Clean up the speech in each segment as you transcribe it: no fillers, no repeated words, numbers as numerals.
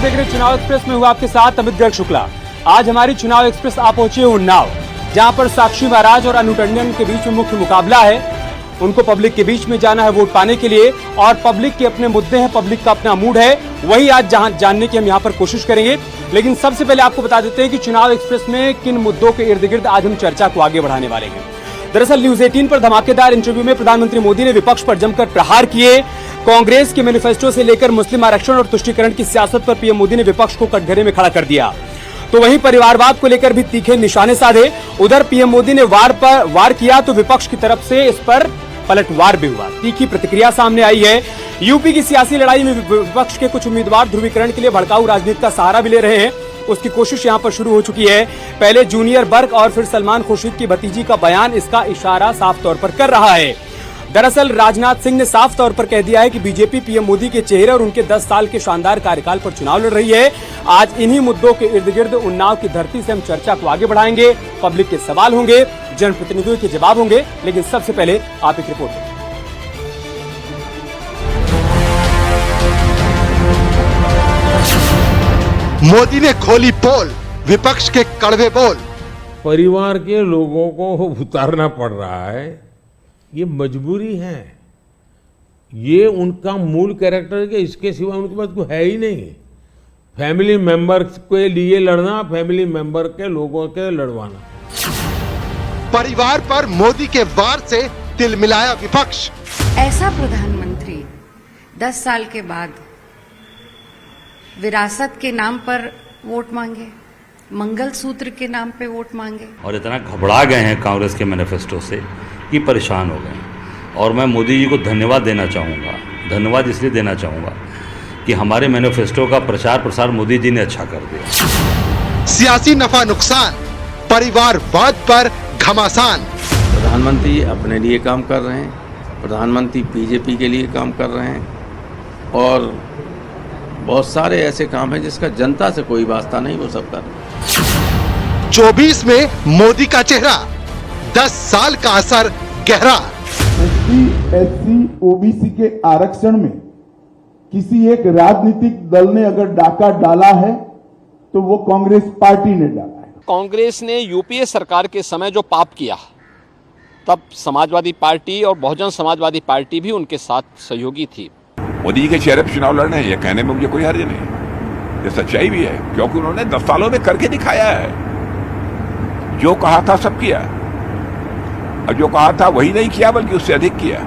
देख रहे चुनाव एक्सप्रेस में हुआ आपके साथ अमित गर्ग शुक्ला। आज हमारी चुनाव एक्सप्रेस आप पहुंचे उन्नाव, जहां पर साक्षी महाराज और अनु टंडन के बीच में मुख्य मुकाबला है। उनको पब्लिक के बीच में जाना है वोट पाने के लिए, और पब्लिक के अपने मुद्दे हैं, पब्लिक का अपना मूड है, वही आज जहां जानने की हम यहां पर कोशिश करेंगे। लेकिन सबसे पहले आपको बता देते हैं कि चुनाव एक्सप्रेस में किन मुद्दों के इर्द गिर्द आज हम चर्चा को आगे बढ़ाने वाले हैं। दरअसल न्यूज 18 पर धमाकेदार इंटरव्यू में प्रधानमंत्री मोदी ने विपक्ष पर जमकर प्रहार किए। कांग्रेस के मैनिफेस्टो से लेकर मुस्लिम आरक्षण और तुष्टीकरण की सियासत पर पीएम मोदी ने विपक्ष को कटघरे में खड़ा कर दिया। तो वहीं परिवारवाद को लेकर भी तीखे निशाने साधे। उधर पीएम मोदी ने वार किया तो विपक्ष की तरफ से इस पर पलटवार भी हुआ। तीखी प्रतिक्रिया सामने आई है। यूपी की सियासी लड़ाई में विपक्ष के कुछ उम्मीदवार ध्रुवीकरण के लिए भड़काऊ राजनीति का सहारा भी ले रहे हैं। उसकी कोशिश यहां पर शुरू हो चुकी है। पहले जूनियर बर्क और फिर सलमान खुर्शीद की भतीजी का बयान इसका इशारा साफ तौर पर कर रहा है। दरअसल राजनाथ सिंह ने साफ तौर पर कह दिया है कि बीजेपी पीएम मोदी के चेहरे और उनके 10 साल के शानदार कार्यकाल पर चुनाव लड़ रही है। आज इन्हीं मुद्दों के इर्द गिर्द उन्नाव की धरती से हम चर्चा को आगे बढ़ाएंगे। पब्लिक के सवाल होंगे, जनप्रतिनिधियों के जवाब होंगे, लेकिन सबसे पहले आप एक रिपोर्ट दें। मोदी ने खोली पोल, विपक्ष के कड़वे बोल। परिवार के लोगों को उतारना पड़ रहा है, ये मजबूरी है। ये उनका मूल कैरेक्टर है, इसके सिवा उनके पास कोई है ही नहीं। फैमिली मेंबर के लिए लड़ना, फैमिली मेंबर के लोगों के लड़वाना। परिवार पर मोदी के वार से तिलमिलाया विपक्ष। ऐसा प्रधानमंत्री 10 साल के बाद विरासत के नाम पर वोट मांगे, मंगलसूत्र के नाम पे वोट मांगे। और इतना घबरा गए हैं कांग्रेस के मैनिफेस्टो से कि परेशान हो गए। और मैं मोदी जी को धन्यवाद देना चाहूँगा। धन्यवाद इसलिए देना चाहूँगा कि हमारे मैनिफेस्टो का प्रचार प्रसार मोदी जी ने अच्छा कर दिया। सियासी नफा नुकसान, परिवारवाद पर घमासान। प्रधानमंत्री अपने लिए काम कर रहे हैं, प्रधानमंत्री बीजेपी के लिए काम कर रहे हैं, और बहुत सारे ऐसे काम हैं जिसका जनता से कोई वास्ता नहीं, वो सब कर रहे हैं। 24 में मोदी का चेहरा, 10 साल का असर गहरा। SC, OBC के आरक्षण में किसी एक राजनीतिक दल ने अगर डाका डाला है तो वो कांग्रेस पार्टी ने डाला है। कांग्रेस ने यूपीए सरकार के समय जो पाप किया, तब समाजवादी पार्टी और बहुजन समाजवादी पार्टी भी उनके साथ सहयोगी थी। मोदी जी के चेहरे पर चुनाव लड़ना है, ये कहने में मुझे कोई हर्ज नहीं। ये सच्चाई भी है, क्योंकि उन्होंने 10 सालों में करके दिखाया है। जो कहा था सब किया, और जो कहा था वही नहीं किया बल्कि उससे अधिक किया।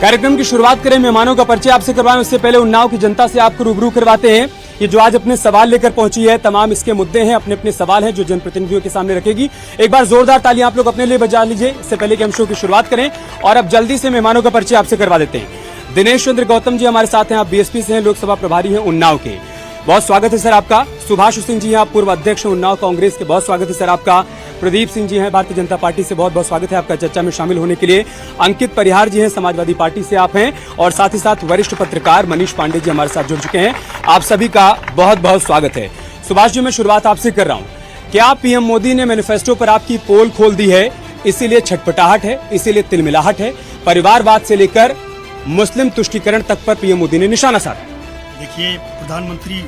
कार्यक्रम की शुरुआत करें, मेहमानों का परिचय आपसे करवाएं। उससे पहले उन्नाव की जनता से आपको रूबरू करवाते हैं। ये जो आज अपने सवाल लेकर पहुंची है, तमाम इसके मुद्दे हैं, अपने अपने सवाल हैं जो जनप्रतिनिधियों के सामने रखेगी। एक बार जोरदार तालियां आप लोग अपने लिए बजा लीजिए, इससे पहले कि हम शो की शुरुआत करें। और अब जल्दी से मेहमानों का परिचय आपसे करवा देते हैं। दिनेश चंद्र गौतम जी हमारे साथ हैं, आप बीएसपी से हैं, लोकसभा प्रभारी हैं उन्नाव के। बहुत स्वागत है सर आपका। सुभाष सिंह जी हैं, आप पूर्व अध्यक्ष उन्नाव कांग्रेस के, बहुत स्वागत है सर आपका। प्रदीप सिंह जी हैं, भारतीय जनता पार्टी से, बहुत बहुत स्वागत है आपका चर्चा में शामिल होने के लिए। अंकित परिहार जी हैं, समाजवादी पार्टी से आप हैं, और साथ ही साथ वरिष्ठ पत्रकार मनीष पांडे जी हमारे साथ जुड़ चुके हैं। आप सभी का बहुत बहुत स्वागत है। सुभाष जी, मैं शुरुआत आपसे कर रहा हूं। क्या पीएम मोदी ने मैनिफेस्टो पर आपकी पोल खोल दी है, इसीलिए छटपटाहट है, इसीलिए तिलमिलाहट है? परिवारवाद से लेकर मुस्लिम तुष्टीकरण तक पर पीएम मोदी ने निशाना साधा। देखिए, प्रधानमंत्री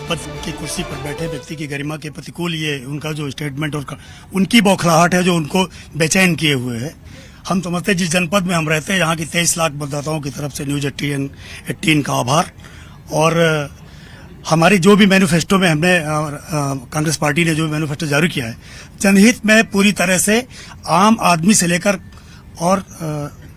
पद की कुर्सी पर बैठे व्यक्ति की गरिमा के प्रतिकूल ये उनका जो स्टेटमेंट और उनकी बौखलाहट है जो उनको बेचैन किए हुए है। हम समझते हैं जिस जनपद में हम रहते हैं, यहाँ की 23 लाख मतदाताओं की तरफ से न्यूज 18 का आभार। और हमारी जो भी मैनिफेस्टो में हमने कांग्रेस पार्टी ने जो भी मैनिफेस्टो जारी किया है, जनहित में पूरी तरह से आम आदमी से लेकर और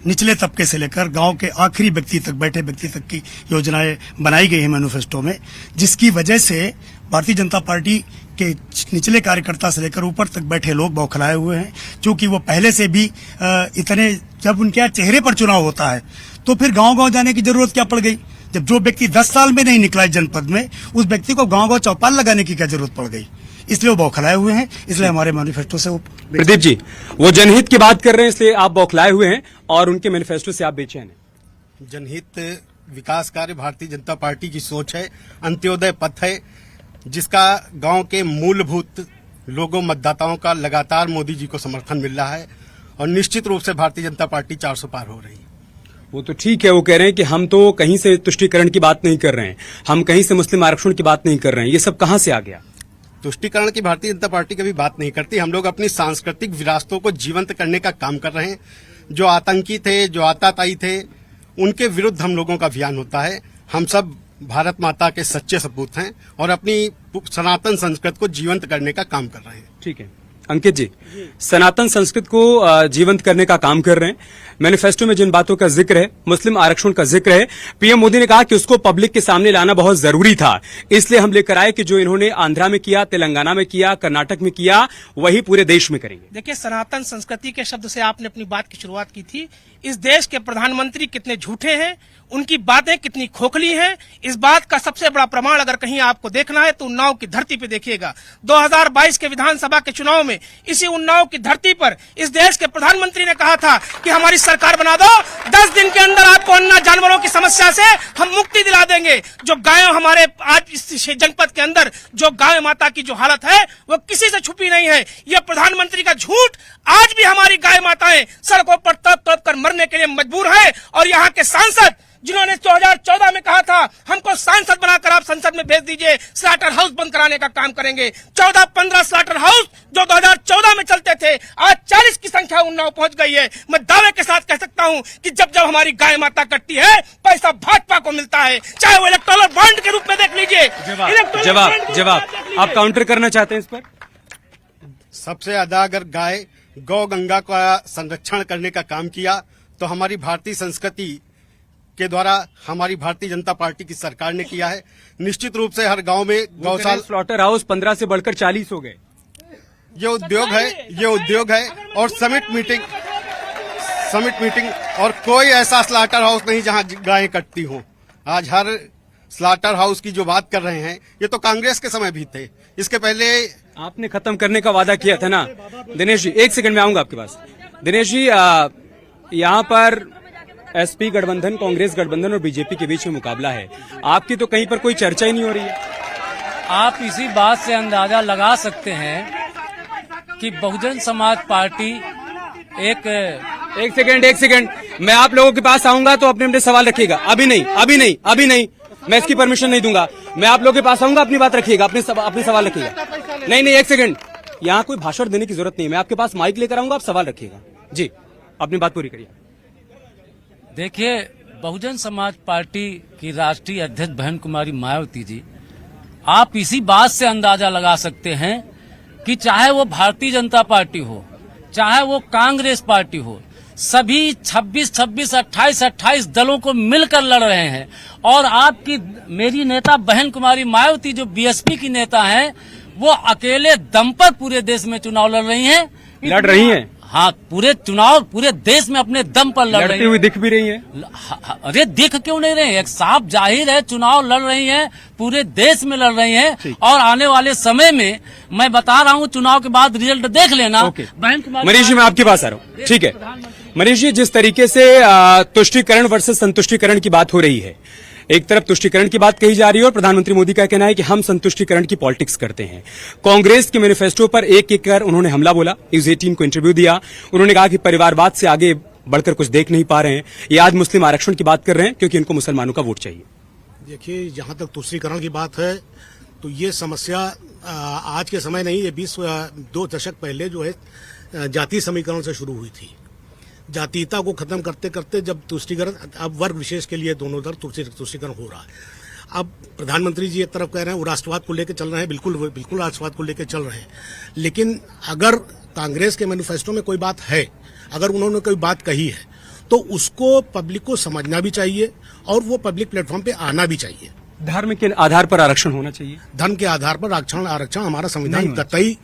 निचले तबके से लेकर गांव के आखिरी व्यक्ति तक, बैठे व्यक्ति तक की योजनाएं बनाई गई हैं मैनिफेस्टो में, जिसकी वजह से भारतीय जनता पार्टी के निचले कार्यकर्ता से लेकर ऊपर तक बैठे लोग बौखलाए हुए हैं। क्योंकि वो पहले से भी इतने, जब उनके यहाँ चेहरे पर चुनाव होता है तो फिर गांव-गांव जाने की जरूरत क्या पड़ गई? जब जो व्यक्ति 10 साल में नहीं निकला जनपद में, उस व्यक्ति को गांव-गांव चौपाल लगाने की क्या जरूरत पड़ गई? इसलिए वो बौखलाए हुए हैं, इसलिए हमारे मैनिफेस्टो से वो। प्रदीप जी, वो जनहित की बात कर रहे हैं, इसलिए आप बौखलाए हुए हैं और उनके मैनिफेस्टो से आप बेचैन हैं। जनहित विकास कार्य भारतीय जनता पार्टी की सोच है, अंत्योदय पथ है, जिसका गांव के मूलभूत लोगों, मतदाताओं का लगातार मोदी जी को समर्थन मिल रहा है। और निश्चित रूप से भारतीय जनता पार्टी 400 पार हो रही है। वो तो ठीक है, वो कह रहे हैं कि हम तो कहीं से तुष्टीकरण की बात नहीं कर रहे हैं, हम कहीं से मुस्लिम आरक्षण की बात नहीं कर रहे हैं, ये सब कहां से आ गया? तुष्टीकरण की भारतीय जनता पार्टी कभी बात नहीं करती। हम लोग अपनी सांस्कृतिक विरासतों को जीवंत करने का काम कर रहे हैं। जो आतंकी थे, जो आताताई थे, उनके विरुद्ध हम लोगों का अभियान होता है। हम सब भारत माता के सच्चे सपूत हैं और अपनी सनातन संस्कृति को जीवंत करने का काम कर रहे हैं। ठीक है अंकित जी, सनातन संस्कृति को जीवंत करने का काम कर रहे हैं। मैनिफेस्टो में जिन बातों का जिक्र है, मुस्लिम आरक्षण का जिक्र है, पीएम मोदी ने कहा कि उसको पब्लिक के सामने लाना बहुत जरूरी था, इसलिए हम लेकर आए कि जो इन्होंने आंध्रा में किया, तेलंगाना में किया, कर्नाटक में किया, वही पूरे देश में करेंगे। देखिए, सनातन संस्कृति के शब्द से आपने अपनी बात की शुरुआत की थी। इस देश के प्रधानमंत्री कितने झूठे हैं, उनकी बातें कितनी खोखली हैं, इस बात का सबसे बड़ा प्रमाण अगर कहीं आपको देखना है तो उन्नाव की धरती पे देखिएगा। 2022 के विधानसभा के चुनाव में इसी उन्नाव की धरती पर इस देश के प्रधानमंत्री ने कहा था कि हमारी सरकार बना दो, 10 दिन के अंदर आपको अन्ना जानवरों की समस्या से हम मुक्ति दिला देंगे। जो गाय हमारे आज इस जनपद के अंदर जो गाय माता की जो हालत है वो किसी से छुपी नहीं है। यह प्रधानमंत्री का झूठ, आज भी हमारी गाय माताएं सड़कों पर तड़प तड़प कर मरने के लिए मजबूर है। और यहाँ के सांसद जिन्होंने 2014 में कहा था हमको सांसद बनाकर आप संसद में भेज दीजिए, स्लॉटर हाउस बंद कराने का काम करेंगे। 14-15 स्लॉटर हाउस जो 2014 में चलते थे, आज 40 की संख्या उन्नाव पहुंच गई है। मैं दावे के साथ कह सकता हूं कि जब जब हमारी गाय माता कटती है, पैसा भाजपा को मिलता है, चाहे वो इलेक्टोरल बॉन्ड के रूप में देख लीजिए। जवाब आप काउंटर करना चाहते हैं इस पर? सबसे ज्यादा अगर गाय गौ गंगा का संरक्षण करने का काम किया तो हमारी भारतीय संस्कृति के द्वारा हमारी भारतीय जनता पार्टी की सरकार ने किया है। निश्चित रूप से हर गांव में गौशाला, स्लॉटर हाउस 15 से बढ़कर 40 हो गए। ये उद्योग है और समिट मीटिंग और कोई ऐसा स्लॉटर हाउस नहीं जहां गायें कटती हों। आज हर स्लॉटर हाउस की जो बात कर रहे हैं, ये तो कांग्रेस के समय भी थे। इसके पहले आपने खत्म करने का वादा किया था ना। दिनेश जी, 1 सेकंड में आऊंगा आपके पास। दिनेश जी, यहाँ पर एसपी गठबंधन, कांग्रेस गठबंधन और बीजेपी के बीच में मुकाबला है, आपकी तो कहीं पर कोई चर्चा ही नहीं हो रही है। आप इसी बात से अंदाजा लगा सकते हैं कि बहुजन समाज पार्टी एक सेकंड, मैं आप लोगों के पास आऊंगा तो अपने सवाल रखिएगा। अभी नहीं, मैं इसकी परमिशन नहीं दूंगा। मैं आप लोगों के पास आऊंगा, अपनी बात रखिएगा, अपने सवाल रखिएगा। नहीं, 1 सेकंड, यहाँ कोई भाषण देने की जरूरत नहीं, मैं आपके पास माइक लेकर आऊंगा, आप सवाल रखिएगा। जी, अपनी बात पूरी करिए। देखिए, बहुजन समाज पार्टी की राष्ट्रीय अध्यक्ष बहन कुमारी मायावती जी, आप इसी बात से अंदाजा लगा सकते हैं कि चाहे वो भारतीय जनता पार्टी हो, चाहे वो कांग्रेस पार्टी हो, सभी 26, 28 दलों को मिलकर लड़ रहे हैं। और आपकी मेरी नेता बहन कुमारी मायावती जो बीएसपी की नेता हैं, वो अकेले दम पर पूरे देश में चुनाव लड़ रही हैं। हाँ, पूरे चुनाव पूरे देश में अपने दम पर लड़ती हुई दिख भी रही है। अरे दिख क्यों नहीं रहे, एक साफ जाहिर है चुनाव लड़ रही हैं, पूरे देश में लड़ रही हैं। और आने वाले समय में मैं बता रहा हूँ, चुनाव के बाद रिजल्ट देख लेना। बहन कुमारी, मनीष जी, मैं आपके पास आ रहा हूँ। ठीक है मनीष जी, जिस तरीके से तुष्टीकरण वर्सेस संतुष्टीकरण की बात हो रही है, एक तरफ तुष्टीकरण की बात कही जा रही है और प्रधानमंत्री मोदी का कहना है कि हम संतुष्टीकरण की पॉलिटिक्स करते हैं। कांग्रेस के मैनिफेस्टो पर एक कर उन्होंने हमला बोला, न्यूज 18 को इंटरव्यू दिया। उन्होंने कहा कि परिवारवाद से आगे बढ़कर कुछ देख नहीं पा रहे हैं, ये आज मुस्लिम आरक्षण की बात कर रहे हैं क्योंकि इनको मुसलमानों का वोट चाहिए। देखिए, जहां तक तुष्टीकरण की बात है तो ये समस्या आज के समय नहीं, ये 2 दशक पहले जो है जातीय समीकरण से शुरू हुई थी। जातीयता को खत्म करते करते जब तुष्टीकरण, अब वर्ग विशेष के लिए दोनों तरफ तुष्टीकरण हो रहा है। अब प्रधानमंत्री जी एक तरफ कह रहे हैं वो राष्ट्रवाद को लेकर चल रहे हैं, बिल्कुल राष्ट्रवाद को लेकर चल रहे हैं। लेकिन अगर कांग्रेस के मैनिफेस्टो में कोई बात है, अगर उन्होंने कोई बात कही है, तो उसको पब्लिक को समझना भी चाहिए और वो पब्लिक प्लेटफॉर्म पे आना भी चाहिए। धर्म के आधार पर आरक्षण होना चाहिए। धर्म के आधार पर आरक्षण हमारा संविधान कतई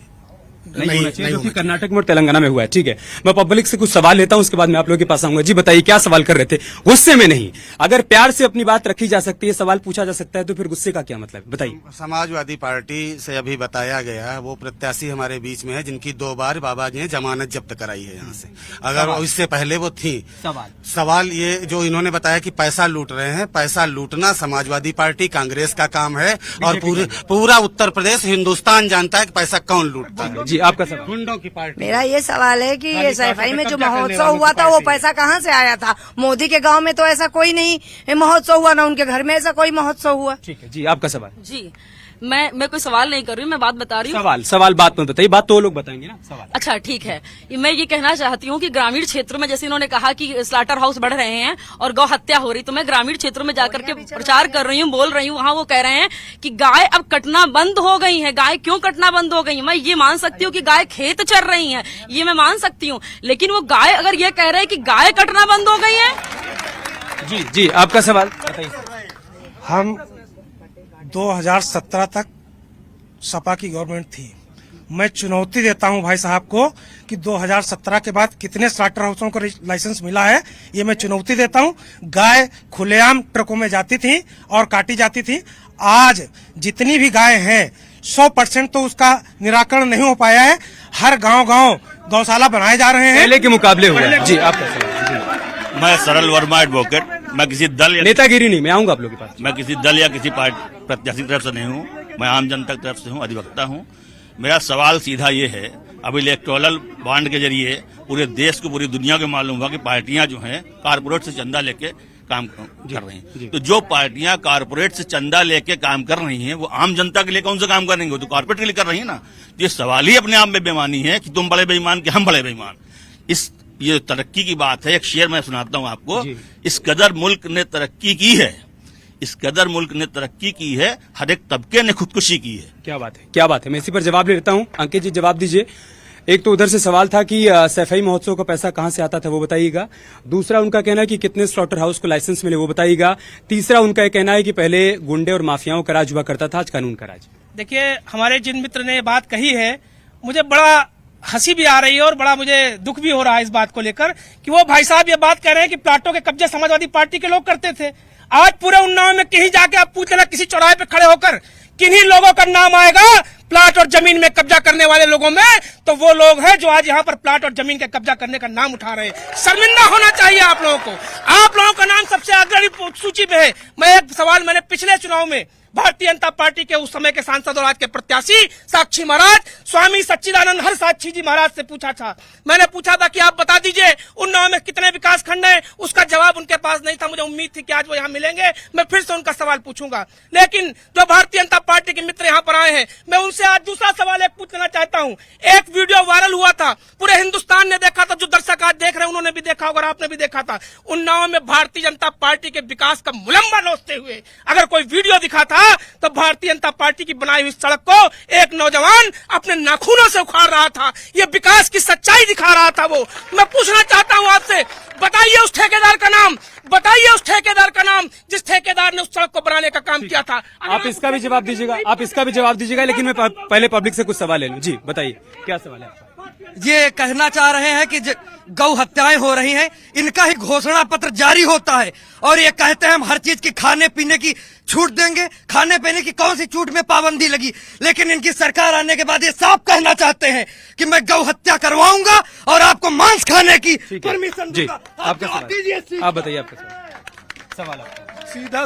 नहीं होना चाहिए, क्योंकि कर्नाटक में और तेलंगाना में हुआ है। ठीक है, मैं पब्लिक से कुछ सवाल लेता हूं, उसके बाद मैं आप लोगों के पास आऊंगा। जी बताइए, क्या सवाल कर रहे थे? गुस्से में नहीं, अगर प्यार से अपनी बात रखी जा सकती है, सवाल पूछा जा सकता है, तो फिर गुस्से का क्या मतलब? बताइए। समाजवादी पार्टी से अभी बताया गया, वो प्रत्याशी हमारे बीच में है जिनकी 2 बार बाबा जी ने जमानत जब्त कराई है यहाँ से। अगर इससे पहले वो थी, सवाल ये जो इन्होंने बताया कि पैसा लूट रहे हैं, पैसा लूटना समाजवादी पार्टी कांग्रेस का काम है और पूरा उत्तर प्रदेश हिंदुस्तान जानता है कि पैसा कौन लूटता है। जी आपका सवाल। गुंडों की पार्टी। मेरा ये सवाल है कि ये सफाई में जो कब्जा करने महोत्सव वालों हुआ की था वो पार्टी। पैसा कहाँ से आया था? मोदी के गांव में तो ऐसा कोई नहीं महोत्सव हुआ, ना उनके घर में ऐसा कोई महोत्सव हुआ। ठीक है जी आपका सवाल। जी मैं कोई सवाल नहीं कर रही हूँ, मैं बात बता रही हूँ। सवाल बात मत बताइए, बात तो वो लोग बताएंगे ना। सवाल अच्छा ठीक है, मैं ये कहना चाहती हूँ कि ग्रामीण क्षेत्रों में जैसे इन्होंने कहा कि स्लाटर हाउस बढ़ रहे हैं और गौ हत्या हो रही, तो मैं ग्रामीण क्षेत्रों में जाकर के प्रचार कर रही हूँ, बोल रही हूँ। वहाँ वो कह रहे हैं कि गाय अब कटना बंद हो गई है। गाय क्यों कटना बंद हो गई है? मैं ये मान सकती हूँ कि गाय खेत चर रही है, ये मैं मान सकती हूँ, लेकिन वो गाय अगर ये कह रहे हैं कि गाय कटना बंद हो गई है। जी आपका सवाल बताइए। हम 2017 तक सपा की गवर्नमेंट थी। मैं चुनौती देता हूं भाई साहब को कि 2017 के बाद कितने स्लाटर हाउसों को लाइसेंस मिला है, ये मैं चुनौती देता हूं। गाय खुलेआम ट्रकों में जाती थी और काटी जाती थी। आज जितनी भी गाय हैं 100% तो उसका निराकरण नहीं हो पाया है। हर गांव गौशाला बनाए जा रहे हैं, पहले के मुकाबले हुए। जी आपका सवाल। मैं सरल वर्मा एडवोकेट, मैं किसी दल या नेतागिरी नहीं, मैं आऊंगा आप लोगों के पास। मैं किसी दल या किसी पार्टी प्रत्याशी की तरफ से नहीं हूँ, मैं आम जनता की तरफ से हूँ, अधिवक्ता हूँ। मेरा सवाल सीधा ये है, अब इलेक्टोरल बॉन्ड के जरिए पूरे देश को, पूरी दुनिया को मालूम हुआ कि पार्टियां जो हैं कारपोरेट से चंदा लेके काम कर रही हैं। तो जो पार्टियां कारपोरेट से चंदा लेके काम कर रही हैं वो आम जनता के लिए कौन सा काम करेंगे? वो तो कारपोरेट के लिए कर रही है ना। तो ये सवाल ही अपने आप में बेईमानी है कि तुम बड़े बेईमान कि हम बड़े बेईमान। ये तरक्की की बात है। एक शेर मैं सुनाता हूँ आपको। इस कदर मुल्क ने तरक्की की है, इस कदर मुल्क ने तरक्की की है, हर एक तबके ने खुदकुशी की है। क्या बात है, क्या बात है। मैं इसी पर जवाब ले लेता हूँ। अंकित जी जवाब दीजिए। एक तो उधर से सवाल था कि सफाई महोत्सव का पैसा कहाँ से आता था, वो बताइएगा। दूसरा उनका कहना है कि कितने स्लॉटर हाउस को लाइसेंस मिले, वो बताइएगा। तीसरा उनका ये कहना है कि पहले गुंडे और माफियाओं का राज हुआ करता था, आज कानून का राज। देखिए, हमारे जिन मित्र ने बात कही है, मुझे बड़ा हंसी भी आ रही है और बड़ा मुझे दुख भी हो रहा है इस बात को लेकर कि वो भाई साहब ये बात कह रहे हैं कि प्लाटों के कब्जे समाजवादी पार्टी के लोग करते थे। आज पूरे उन्नाव में कहीं जाके आप पूछ लेना, किसी चौराहे पे खड़े होकर किन्हीं लोगों का नाम आएगा प्लाट और जमीन में कब्जा करने वाले लोगों में, तो वो लोग हैं जो आज यहाँ पर प्लाट और जमीन के कब्जा करने का नाम उठा रहे हैं। शर्मिंदा होना चाहिए आप लोगों को। आप लोगों का नाम सबसे अग्रणी सूची में है। मैं एक सवाल मैंने पिछले चुनाव में भारतीय जनता पार्टी के उस समय के सांसद और आज के प्रत्याशी साक्षी महाराज, स्वामी सच्चिदानंद हर साक्षी जी महाराज से पूछा था। मैंने पूछा था कि आप बता दीजिए उन्नाव में कितने विकास खंड हैं। उसका जवाब उनके पास नहीं था। मुझे उम्मीद थी कि आज वो यहाँ मिलेंगे, मैं फिर से उनका सवाल पूछूंगा। लेकिन जो भारतीय जनता पार्टी के मित्र यहाँ पर आए हैं, मैं उनसे आज दूसरा सवाल एक पूछना चाहता हूँ। एक वीडियो वायरल हुआ था, पूरे हिंदुस्तान ने देखा था, जो दर्शक आज देख रहे हैं उन्होंने भी देखा होगा और आपने भी देखा था। उन्नाव में भारतीय जनता पार्टी के विकास का मुलम्बा नोचते हुए अगर कोई वीडियो दिखा था तो भारतीय जनता पार्टी की बनाई हुई सड़क को एक नौजवान अपने नाखूनों से उखाड़ रहा था। ये विकास की सच्चाई दिखा रहा था वो। मैं पूछना चाहता हूँ आपसे, बताइए उस ठेकेदार का नाम, बताइए उस ठेकेदार का नाम जिस ठेकेदार ने उस सड़क को बनाने का काम किया था। आप इसका भी जवाब दीजिएगा, आप इसका भी जवाब दीजिएगा, लेकिन मैं पहले पब्लिक से कुछ सवाल ले लूं। जी बताइए, क्या सवाल है आपका? ये कहना चाह रहे हैं कि गौ हत्याएं हो रही हैं, इनका ही घोषणा पत्र जारी होता है और ये कहते हैं हम हर चीज की खाने पीने की छूट देंगे। खाने पीने की कौन सी छूट में पाबंदी लगी? लेकिन इनकी सरकार आने के बाद ये साफ कहना चाहते हैं कि मैं गौ हत्या करवाऊंगा और आपको मांस खाने की परमिशन दूंगा। आपका सवाल, आप बताइए आपका सवाल।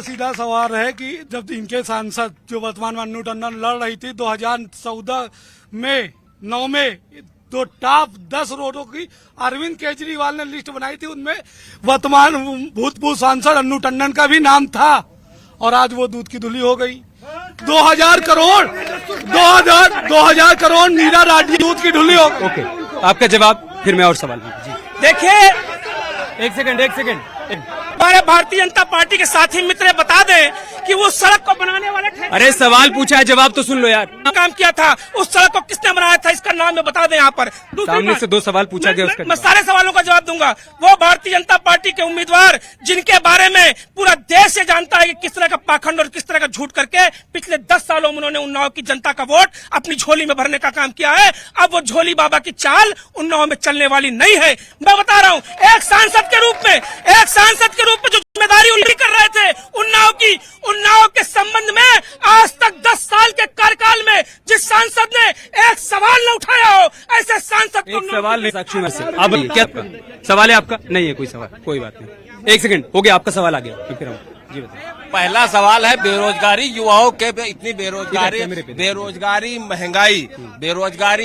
सीधा सवाल है कि जब इनके सांसद जो वर्तमान में अन्नू टंडन लड़ रही थी 2014 में 9 में तो टॉप 10 रोडों की अरविंद केजरीवाल ने लिस्ट बनाई थी, उनमें वर्तमान भूतपूर्व सांसद अन्नू टंडन का भी नाम था और आज वो दूध की धुली हो गई। 2000 करोड़ नीरा राजी दूध की धुली हो गई। ओके, आपका जवाब, फिर मैं और सवाल। देखिए, एक सेकंड हमारे भारतीय जनता पार्टी के साथी मित्र बता दें कि वो सड़क को बनाने वाले अरे सवाल पूछा है, जवाब तो सुन लो यार। काम किया था, उस सड़क को किसने बनाया था, इसका नाम मैं बता दें यहाँ पर। सामने से 2 सवाल पूछा गया, उसका मैं सारे सवालों का जवाब दूंगा। वो भारतीय जनता पार्टी के उम्मीदवार जिनके बारे में पूरा देश से जानता है कि किस तरह का पाखंड और किस तरह का झूठ करके पिछले 10 सालों में उन्होंने उन्नाव की जनता का वोट अपनी झोली में भरने का काम किया है। अब वो झोली बाबा की चाल उन्नाव में चलने वाली नहीं है। मैं बता रहा हूँ, एक सांसद के रूप में जो जिम्मेदारी उल्लेख कर रहे थे उन्नाव के संबंध में आज तक 10 साल के कार्यकाल में जिस सांसद ने एक सवाल न उठाया हो, ऐसे सांसद को एक सवाल नहीं। साक्षी महाराज, अब क्या सवाल है आपका? नहीं है कोई सवाल, कोई बात नहीं। एक सेकंड हो गया, आपका सवाल आ गया। फिर हम पहला सवाल है बेरोजगारी, युवाओं के इतनी बेरोजगारी,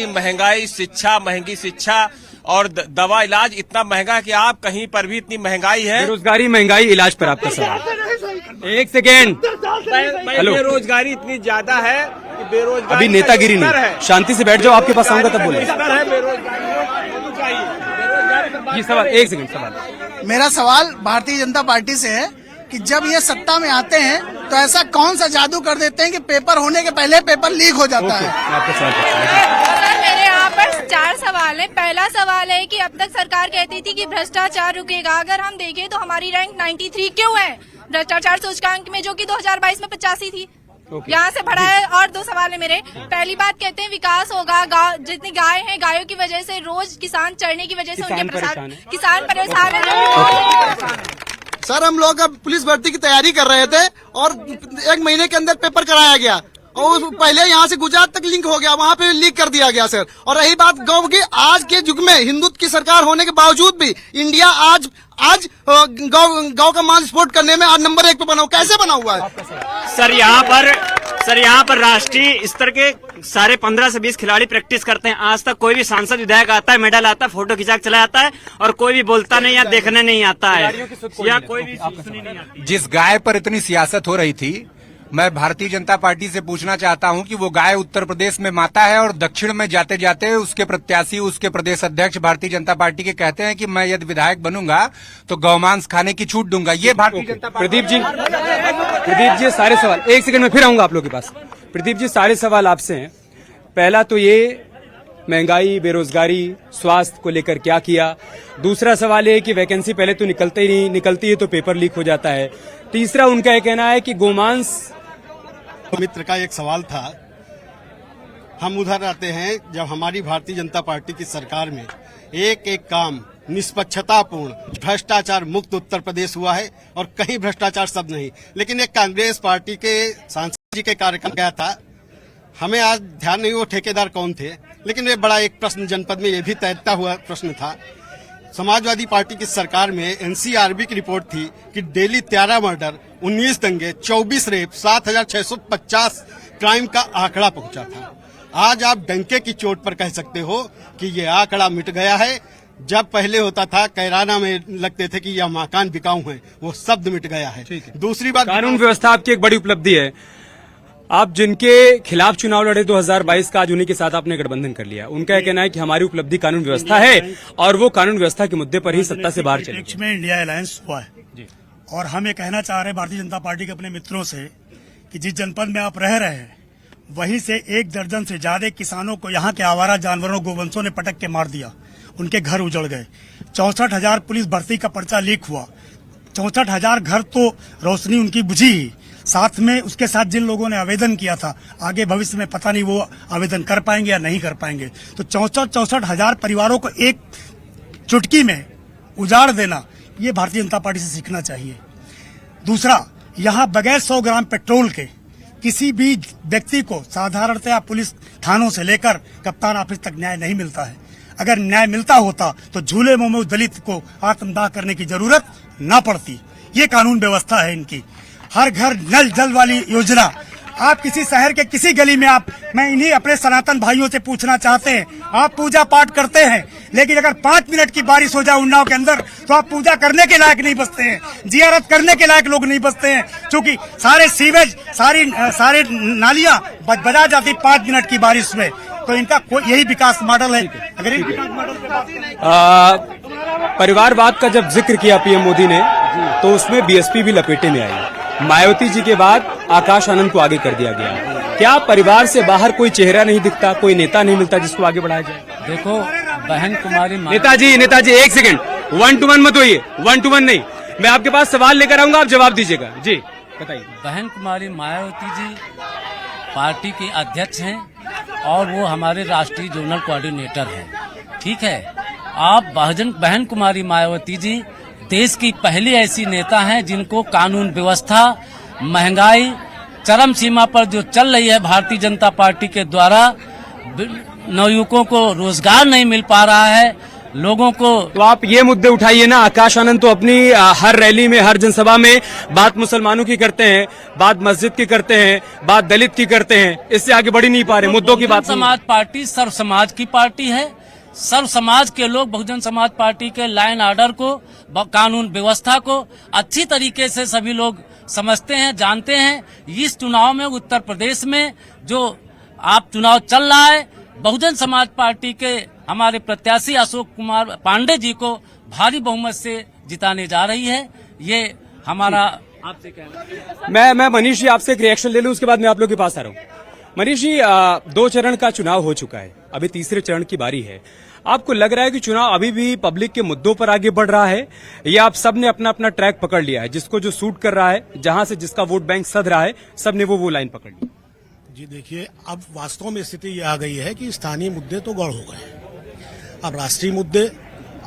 महंगाई, शिक्षा, महंगी शिक्षा और दवा इलाज इतना महंगा कि आप कहीं पर भी इतनी महंगाई है। बेरोजगारी, महंगाई, इलाज पर आपका सवाल। एक सेकेंड, हेलो। बेरोजगारी इतनी ज्यादा है कि बेरोजगारी अभी नेतागिरी नहीं, शांति से बैठ जाओ, आपके पास आऊंगा तब बोले। जी सवाल, एक सेकंड सवाल। मेरा सवाल भारतीय जनता पार्टी से है कि जब ये सत्ता में आते हैं तो ऐसा कौन सा जादू कर देते हैं कि पेपर होने के पहले पेपर लीक हो जाता है। मेरे यहाँ पर 4 सवाल है। पहला सवाल है कि अब तक सरकार कहती थी कि भ्रष्टाचार रुकेगा, अगर हम देखें तो हमारी रैंक 93 क्यों है भ्रष्टाचार सूचकांक में, जो कि 2022 में 85 थी। यहाँ से बढ़ा है। और 2 सवाल है मेरे। पहली बात, कहते हैं विकास होगा, गाँव जितनी गाय हैं, गायों की वजह से रोज किसान चढ़ने की वजह से किसान परेशान है। सर, हम लोग अब पुलिस भर्ती की तैयारी कर रहे थे और 1 महीने के अंदर पेपर कराया गया और पहले यहाँ से गुजरात तक लिंक हो गया, वहाँ पे लीक कर दिया गया सर। और रही बात गाँव की, आज के युग में हिंदुत्व की सरकार होने के बावजूद भी इंडिया आज गाँव का मान स्पोर्ट करने में आज नंबर 1 पे बना, कैसे बना हुआ है? सर यहाँ पर राष्ट्रीय स्तर के सारे 15 से 20 खिलाड़ी प्रैक्टिस करते हैं। आज तक कोई भी सांसद विधायक आता है, मेडल आता है, फोटो खिंचा चला जाता है और कोई भी बोलता नहीं या देखने नहीं आता है या कोई भी सुनी नहीं आती। जिस गाय पर इतनी सियासत हो रही थी, मैं भारतीय जनता पार्टी से पूछना चाहता हूं कि वो गाय उत्तर प्रदेश में माता है और दक्षिण में जाते जाते उसके प्रत्याशी, उसके प्रदेश अध्यक्ष भारतीय जनता पार्टी के कहते हैं कि मैं यदि विधायक बनूंगा तो गौमांस खाने की छूट दूंगा। ये भारतीय जनता पार्टी। प्रदीप जी सारे सवाल, एक सेकंड में फिर आऊंगा आप लोगों के पास। प्रदीप जी सारे सवाल आपसे हैं। पहला तो ये महंगाई, बेरोजगारी, स्वास्थ्य को लेकर क्या किया। दूसरा सवाल है कि वैकेंसी पहले तो निकलती है तो पेपर लीक हो जाता है। तीसरा उनका यह कहना है कि गोमांस। मित्र का एक सवाल था, हम उधर आते हैं जब हमारी भारतीय जनता पार्टी की सरकार में एक एक काम निष्पक्षतापूर्ण, भ्रष्टाचार मुक्त उत्तर प्रदेश हुआ है और कहीं भ्रष्टाचार शब्द नहीं। लेकिन एक कांग्रेस पार्टी के सांसद जी के कार्यक्रम गया था, हमें आज ध्यान नहीं वो ठेकेदार कौन थे, लेकिन ये बड़ा एक प्रश्न जनपद में ये भी तैरता हुआ प्रश्न था। समाजवादी पार्टी की सरकार में एनसीआरबी की रिपोर्ट थी कि डेली 13 मर्डर, 19 दंगे, 24 रेप, 7,650 क्राइम का आंकड़ा पहुंचा था। आज आप डंके की चोट पर कह सकते हो कि ये आंकड़ा मिट गया है। जब पहले होता था कैराना में लगते थे कि यह मकान बिकाऊ है, वो शब्द मिट गया है। दूसरी बात, कानून व्यवस्था आपकी एक बड़ी उपलब्धि है। आप जिनके खिलाफ चुनाव लड़े 2022 का, आज उन्हीं के साथ आपने गठबंधन कर लिया। उनका यह कहना है कि हमारी उपलब्धि कानून व्यवस्था है और वो कानून व्यवस्था के मुद्दे पर ही सत्ता से बाहर चले। में इंडिया अलायंस हुआ है और हम ये कहना चाह रहे हैं भारतीय जनता पार्टी के अपने मित्रों से कि जिस जनपद में आप रह रहे हैं वहीं से 1 दर्जन से ज्यादा किसानों को यहाँ के आवारा जानवरों, गोवंशों ने पटक के मार दिया, उनके घर उजड़ गए। 64,000 पुलिस भर्ती का पर्चा लीक हुआ। 64,000 घर तो रोशनी उनकी बुझी ही, साथ में उसके साथ जिन लोगों ने आवेदन किया था, आगे भविष्य में पता नहीं वो आवेदन कर पाएंगे या नहीं कर पाएंगे। तो 64,000 परिवारों को एक चुटकी में उजाड़ देना, ये भारतीय जनता पार्टी से सीखना चाहिए। दूसरा, यहाँ बगैर 100 ग्राम पेट्रोल के किसी भी व्यक्ति को साधारणतया पुलिस थानों से लेकर कप्तान ऑफिस तक न्याय नहीं मिलता है। अगर न्याय मिलता होता तो झूले मुंह में उस दलित को आत्मदाह करने की जरूरत न पड़ती। ये कानून व्यवस्था है इनकी। हर घर नल जल वाली योजना, आप किसी शहर के किसी गली में मैं इन्हीं अपने सनातन भाइयों से पूछना चाहते हैं, आप पूजा पाठ करते हैं लेकिन अगर 5 मिनट की बारिश हो जाए उन्नाव के अंदर तो आप पूजा करने के लायक नहीं बचते हैं, जियारत करने के लायक लोग नहीं बचते हैं, क्योंकि सारे सीवेज, सारे नालियां बजा जाती 5 मिनट की बारिश में। तो इनका यही विकास मॉडल है। अगर इन विकास मॉडल परिवारवाद का जब जिक्र किया पीएम मोदी ने तो उसमें बीएसपी भी लपेटे में आई। मायावती जी के बाद आकाश आनंद को आगे कर दिया गया। क्या परिवार से बाहर कोई चेहरा नहीं दिखता, कोई नेता नहीं मिलता जिसको आगे बढ़ाया जाए? देखो, बहन कुमारी नेताजी 1 सेकंड, 1 to 1 मत होइए, 1 to 1 नहीं। मैं आपके पास सवाल लेकर आऊंगा, आप जवाब दीजिएगा। जी बताइए। बहन कुमारी मायावती जी पार्टी के अध्यक्ष हैं और वो हमारे राष्ट्रीय जोनल कोऑर्डिनेटर हैं। ठीक है, आप बहन कुमारी मायावती जी देश की पहली ऐसी नेता हैं जिनको कानून व्यवस्था, महंगाई चरम सीमा पर जो चल रही है भारतीय जनता पार्टी के द्वारा, नवयुवकों को रोजगार नहीं मिल पा रहा है, लोगों को। तो आप ये मुद्दे उठाइए ना। आकाश आनंद तो अपनी हर रैली में, हर जनसभा में बात मुसलमानों की करते हैं, बात मस्जिद की करते हैं, बात दलित की करते हैं, इससे आगे बढ़ ही नहीं पा रहे। मुद्दों की बात। समाज पार्टी सर्व समाज की पार्टी है। सर्व समाज के लोग बहुजन समाज पार्टी के लाइन ऑर्डर को, कानून व्यवस्था को अच्छी तरीके से सभी लोग समझते हैं, जानते हैं। इस चुनाव में उत्तर प्रदेश में जो आप चुनाव चल रहा है, बहुजन समाज पार्टी के हमारे प्रत्याशी अशोक कुमार पांडे जी को भारी बहुमत से जिताने जा रही है। ये हमारा आपसे कहना है। मैं मनीष जी आपसे एक रिएक्शन ले लूं, उसके बाद मैं आप लोग के पास आ रहा हूं। मनीष जी, 2 चरण का चुनाव हो चुका है, अभी तीसरे चरण की बारी है। आपको लग रहा है कि चुनाव अभी भी पब्लिक के मुद्दों पर आगे बढ़ रहा है, या आप सब ने अपना अपना ट्रैक पकड़ लिया है? जिसको जो सूट कर रहा है, जहां से जिसका वोट बैंक सध रहा है, सब ने वो लाइन पकड़ ली? जी देखिए, अब वास्तव में स्थिति ये आ गई है कि स्थानीय मुद्दे तो गढ़ हो गए, अब राष्ट्रीय मुद्दे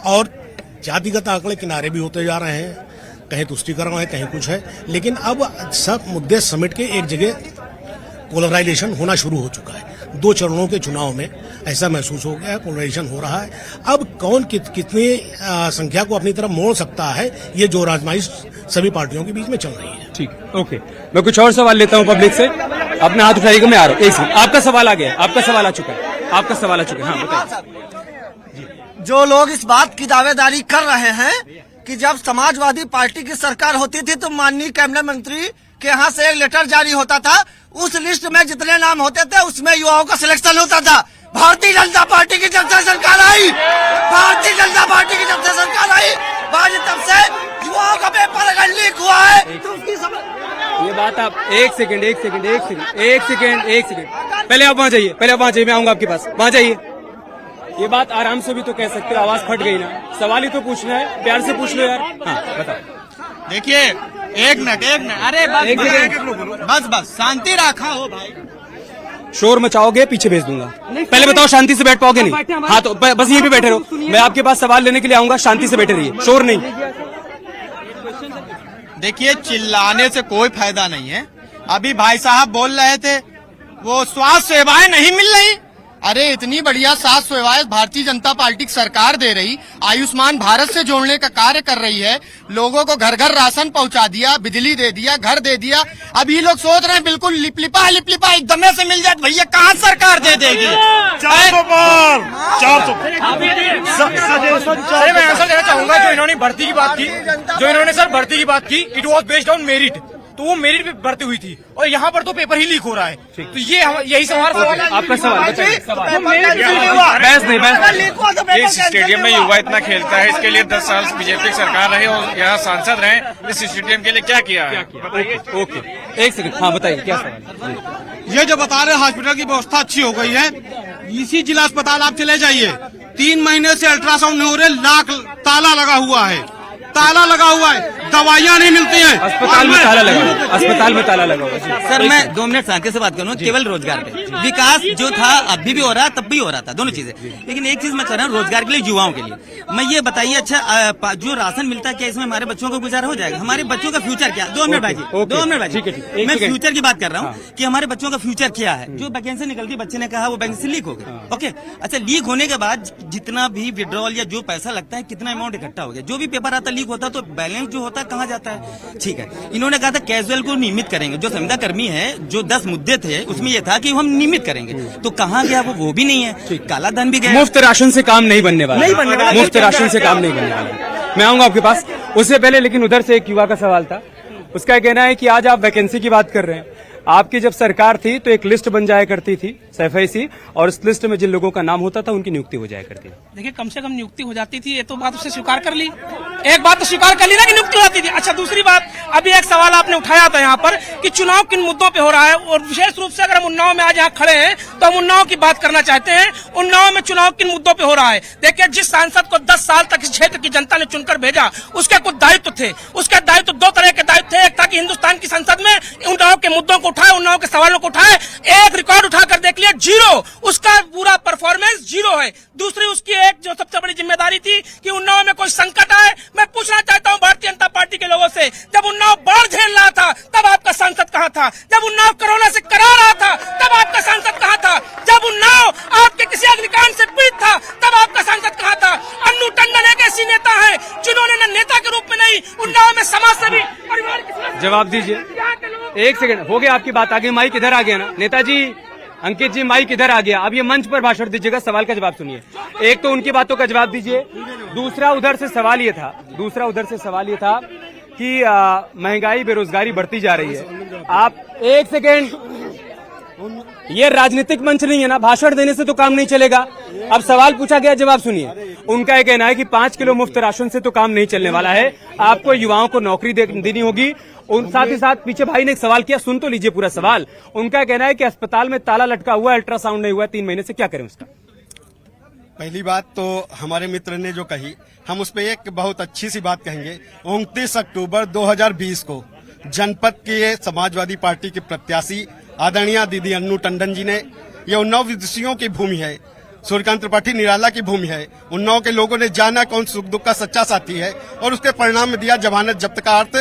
और जातिगत आंकड़े किनारे भी होते जा रहे हैं। कहीं तुष्टीकरण है, कहीं कुछ है, लेकिन अब सब मुद्दे समेट के एक जगह पोलराइजेशन होना शुरू हो चुका है। 2 चरणों के चुनाव में ऐसा महसूस हो गया है, पोलराइजेशन हो रहा है। अब कौन कितनी संख्या को अपनी तरफ मोड़ सकता है, ये जो आजमाइश सभी पार्टियों के बीच में चल रही है। ठीक, ओके। मैं कुछ और सवाल लेता हूं पब्लिक से। अपना हाथ उठाइएगा, मैं आ रहा हूं। एक सेकंड, आपका सवाल आ गया, आपका सवाल आ चुका है, आपका सवाल आ चुका है। हाँ बताइए। जो लोग इस बात की दावेदारी कर रहे हैं कि जब समाजवादी पार्टी की सरकार होती थी तो माननीय कैबिनेट मंत्री के यहाँ से एक लेटर जारी होता था, उस लिस्ट में जितने नाम होते थे उसमें युवाओं का सिलेक्शन होता था। भारतीय जनता पार्टी की जब से सरकार आई, भारतीय जनता पार्टी की जब से सरकार आई, बाद तब से युवाओं का पेपर अगर लीक हुआ है तो उसकी ये बात आप एक सेकंड पहले आप वहाँ जाइए, मैं आऊंगा आपके पास, वहाँ जाइए। ये बात आराम से भी तो कह सकते हो, आवाज फट गई ना। सवाल ही तो पूछना है, प्यार से पूछ लो यार। हाँ बताओ। देखिए, एक मिनट अरे बस शांति रखा हो भाई। शोर मचाओगे, पीछे भेज दूंगा। पहले बताओ, शांति से बैठ पाओगे? नहीं। हाँ तो बस यहीं पे बैठे रहो, मैं आपके पास सवाल लेने के लिए आऊंगा। शांति से बैठे रहिए, शोर नहीं। देखिए, चिल्लाने से कोई फायदा नहीं है। अभी भाई साहब बोल रहे थे वो स्वास्थ्य सेवाएं नहीं मिल रही। अरे इतनी बढ़िया स्वास्थ्य सेवाएं भारतीय जनता पार्टी की सरकार दे रही, आयुष्मान भारत से जोड़ने का कार्य कर रही है, लोगों को घर घर राशन पहुंचा दिया, बिजली दे दिया, घर दे दिया। अब ये लोग सोच रहे हैं बिल्कुल लिपलिपा एकदम से मिल जाए। भैया कहाँ सरकार दे देगी? 400 पार 400। मैं ऐसा कहना चाहूंगा, जो इन्होंने भर्ती की बात की, भर्ती की बात की, it was based on merit, तो वो मेरिट पे भर्ती हुई थी, और यहाँ पर तो पेपर ही लीक हो रहा है। तो ये यही सवाल है। आपका सवाल इस स्टेडियम में युवा इतना खेलता है, इसके लिए 10 साल बीजेपी सरकार रहे और यहाँ सांसद रहे, इस स्टेडियम के लिए क्या किया है? ओके, एक सेकंड। हाँ बताइए, क्या सवाल? ये जो बता रहे हॉस्पिटल की व्यवस्था अच्छी हो गई है, इसी जिला अस्पताल आप चले जाइए, 3 महीने से अल्ट्रासाउंड नहीं हो रहे, लाख ताला लगा हुआ है, दवाइयाँ नहीं मिलती हैं, अस्पताल में ताला लगा हुआ। सर मैं 2 मिनट शांति से बात करूँ। केवल रोजगार पे विकास जो था अभी भी हो रहा, तब भी हो रहा था, दोनों चीजें। लेकिन एक चीज मैं कह रहा हूँ, रोजगार के लिए, युवाओं के लिए मैं ये बताइए, अच्छा जो राशन मिलता है, क्या इसमें हमारे बच्चों का गुजारा हो जाएगा? हमारे बच्चों का फ्यूचर क्या? 2 मिनट भाई, मैं फ्यूचर की बात कर रहा हूँ कि हमारे बच्चों का फ्यूचर क्या है। जो वैकेंसी निकलती, बच्चे ने कहा वो वैकेंसी लीक हो गई। ओके, अच्छा लीक होने के बाद जितना भी विड्रॉल या जो पैसा लगता है, कितना अमाउंट इकट्ठा हो गया, जो भी पेपर आता लीक होता तो बैलेंस जो होता है कहाँ जाता है? ठीक है, इन्होंने कहा था कैजुअल को नियमित करेंगे। जो संविदा कर्मी है, जो 10 मुद्दे थे उसमें ये था कि हम नियमित करेंगे, तो कहाँ गया वो भी नहीं है। काला धन भी गया। मुफ्त राशन से काम नहीं बनने वाला, मुफ्त राशन से काम नहीं बनने वाला। मैं आऊंगा आपके पास, उससे पहले लेकिन उधर से एक युवा का सवाल था। उसका कहना है कि आज आप वैकेंसी की बात कर रहे हैं, आपकी जब सरकार थी तो एक लिस्ट बन जाया करती थी SFIC, और इस लिस्ट में जिन लोगों का नाम होता था उनकी नियुक्ति हो जाया करती थी। देखिए, कम से कम नियुक्ति हो जाती थी, ये तो बात उससे स्वीकार कर ली। एक बात तो स्वीकार कर ली ना कि नियुक्ति हो जाती थी। अच्छा, दूसरी बात, अभी एक सवाल आपने उठाया था यहाँ पर कि चुनाव किन मुद्दों पे हो रहा है, और विशेष रूप से अगर हम उन्नाव में आज यहाँ खड़े हैं तो हम उन्नाव की बात करना चाहते हैं। उन्नाव में चुनाव किन मुद्दों पे हो रहा है? देखिए, जिस सांसद को 10 साल तक इस क्षेत्र की जनता ने चुनकर भेजा, उसके कुछ दायित्व थे। उसके दायित्व 2 तरह के दायित्व थे। एक था कि हिंदुस्तान की संसद में उन्नाव के मुद्दों को उठाए, उन्नाव के सवालों को उठाए। एक रिकॉर्ड उठाकर देख लिया, 0, उसका पूरा परफॉर्मेंस 0 है। दूसरी उसकी एक जो सबसे बड़ी जिम्मेदारी थी कि उन्नाव में कोई संकट आए। मैं पूछना चाहता हूं भारतीय जनता पार्टी के लोगों से, जब उन्नाव बाढ़ झेल रहा था तब आपका सांसद कहां था? जब उन्नाव कोरोना से करा रहा था तब आपका सांसद कहां था? जब उन्नाव आपके किसी अग्निकांड से पीड़ित था तब आपका सांसद कहां था? अन्नू हैं जिन्होंने न नेता के रूप में नहीं, उन्नाव में समाज सेवी परिवार के जवाब दीजिए। एक सेकंड, हो गया आपकी बात, आगे माइक इधर आ गया ना नेताजी, अंकित जी माइक इधर आ गया, अब ये मंच पर भाषण दीजिएगा, सवाल का जवाब सुनिए। एक तो उनकी बातों का जवाब दीजिए, दूसरा उधर से सवाल ये था कि महंगाई बेरोजगारी बढ़ती जा रही है। आप एक सेकेंड, ये राजनीतिक मंच नहीं है ना, भाषण देने से तो काम नहीं चलेगा। अब सवाल पूछा गया, जवाब सुनिए। उनका ये कहना है कि 5 किलो मुफ्त राशन से तो काम नहीं चलने वाला है, आपको युवाओं को नौकरी देनी होगी। उन साथ ही साथ पीछे भाई ने एक सवाल किया, सुन तो लीजिए पूरा सवाल। उनका कहना है कि अस्पताल में ताला लटका हुआ है, अल्ट्रासाउंड नहीं हुआ 3 महीने से, क्या करें उसका? पहली बात तो हमारे मित्र ने जो कही, हम उस पर एक बहुत अच्छी सी बात कहेंगे। 29 अक्टूबर 2020 को जनपद के समाजवादी पार्टी के प्रत्याशी आदरणीय दीदी अन्नू टंडन जी ने, ये उन्नाव विदुषियों की भूमि है, सूर्यकांत त्रिपाठी निराला की भूमि है, उन्नाव के लोगों ने जाना कौन सुख दुख का सच्चा साथी है और उसके परिणाम में दिया जमानत जब्त का अर्थ।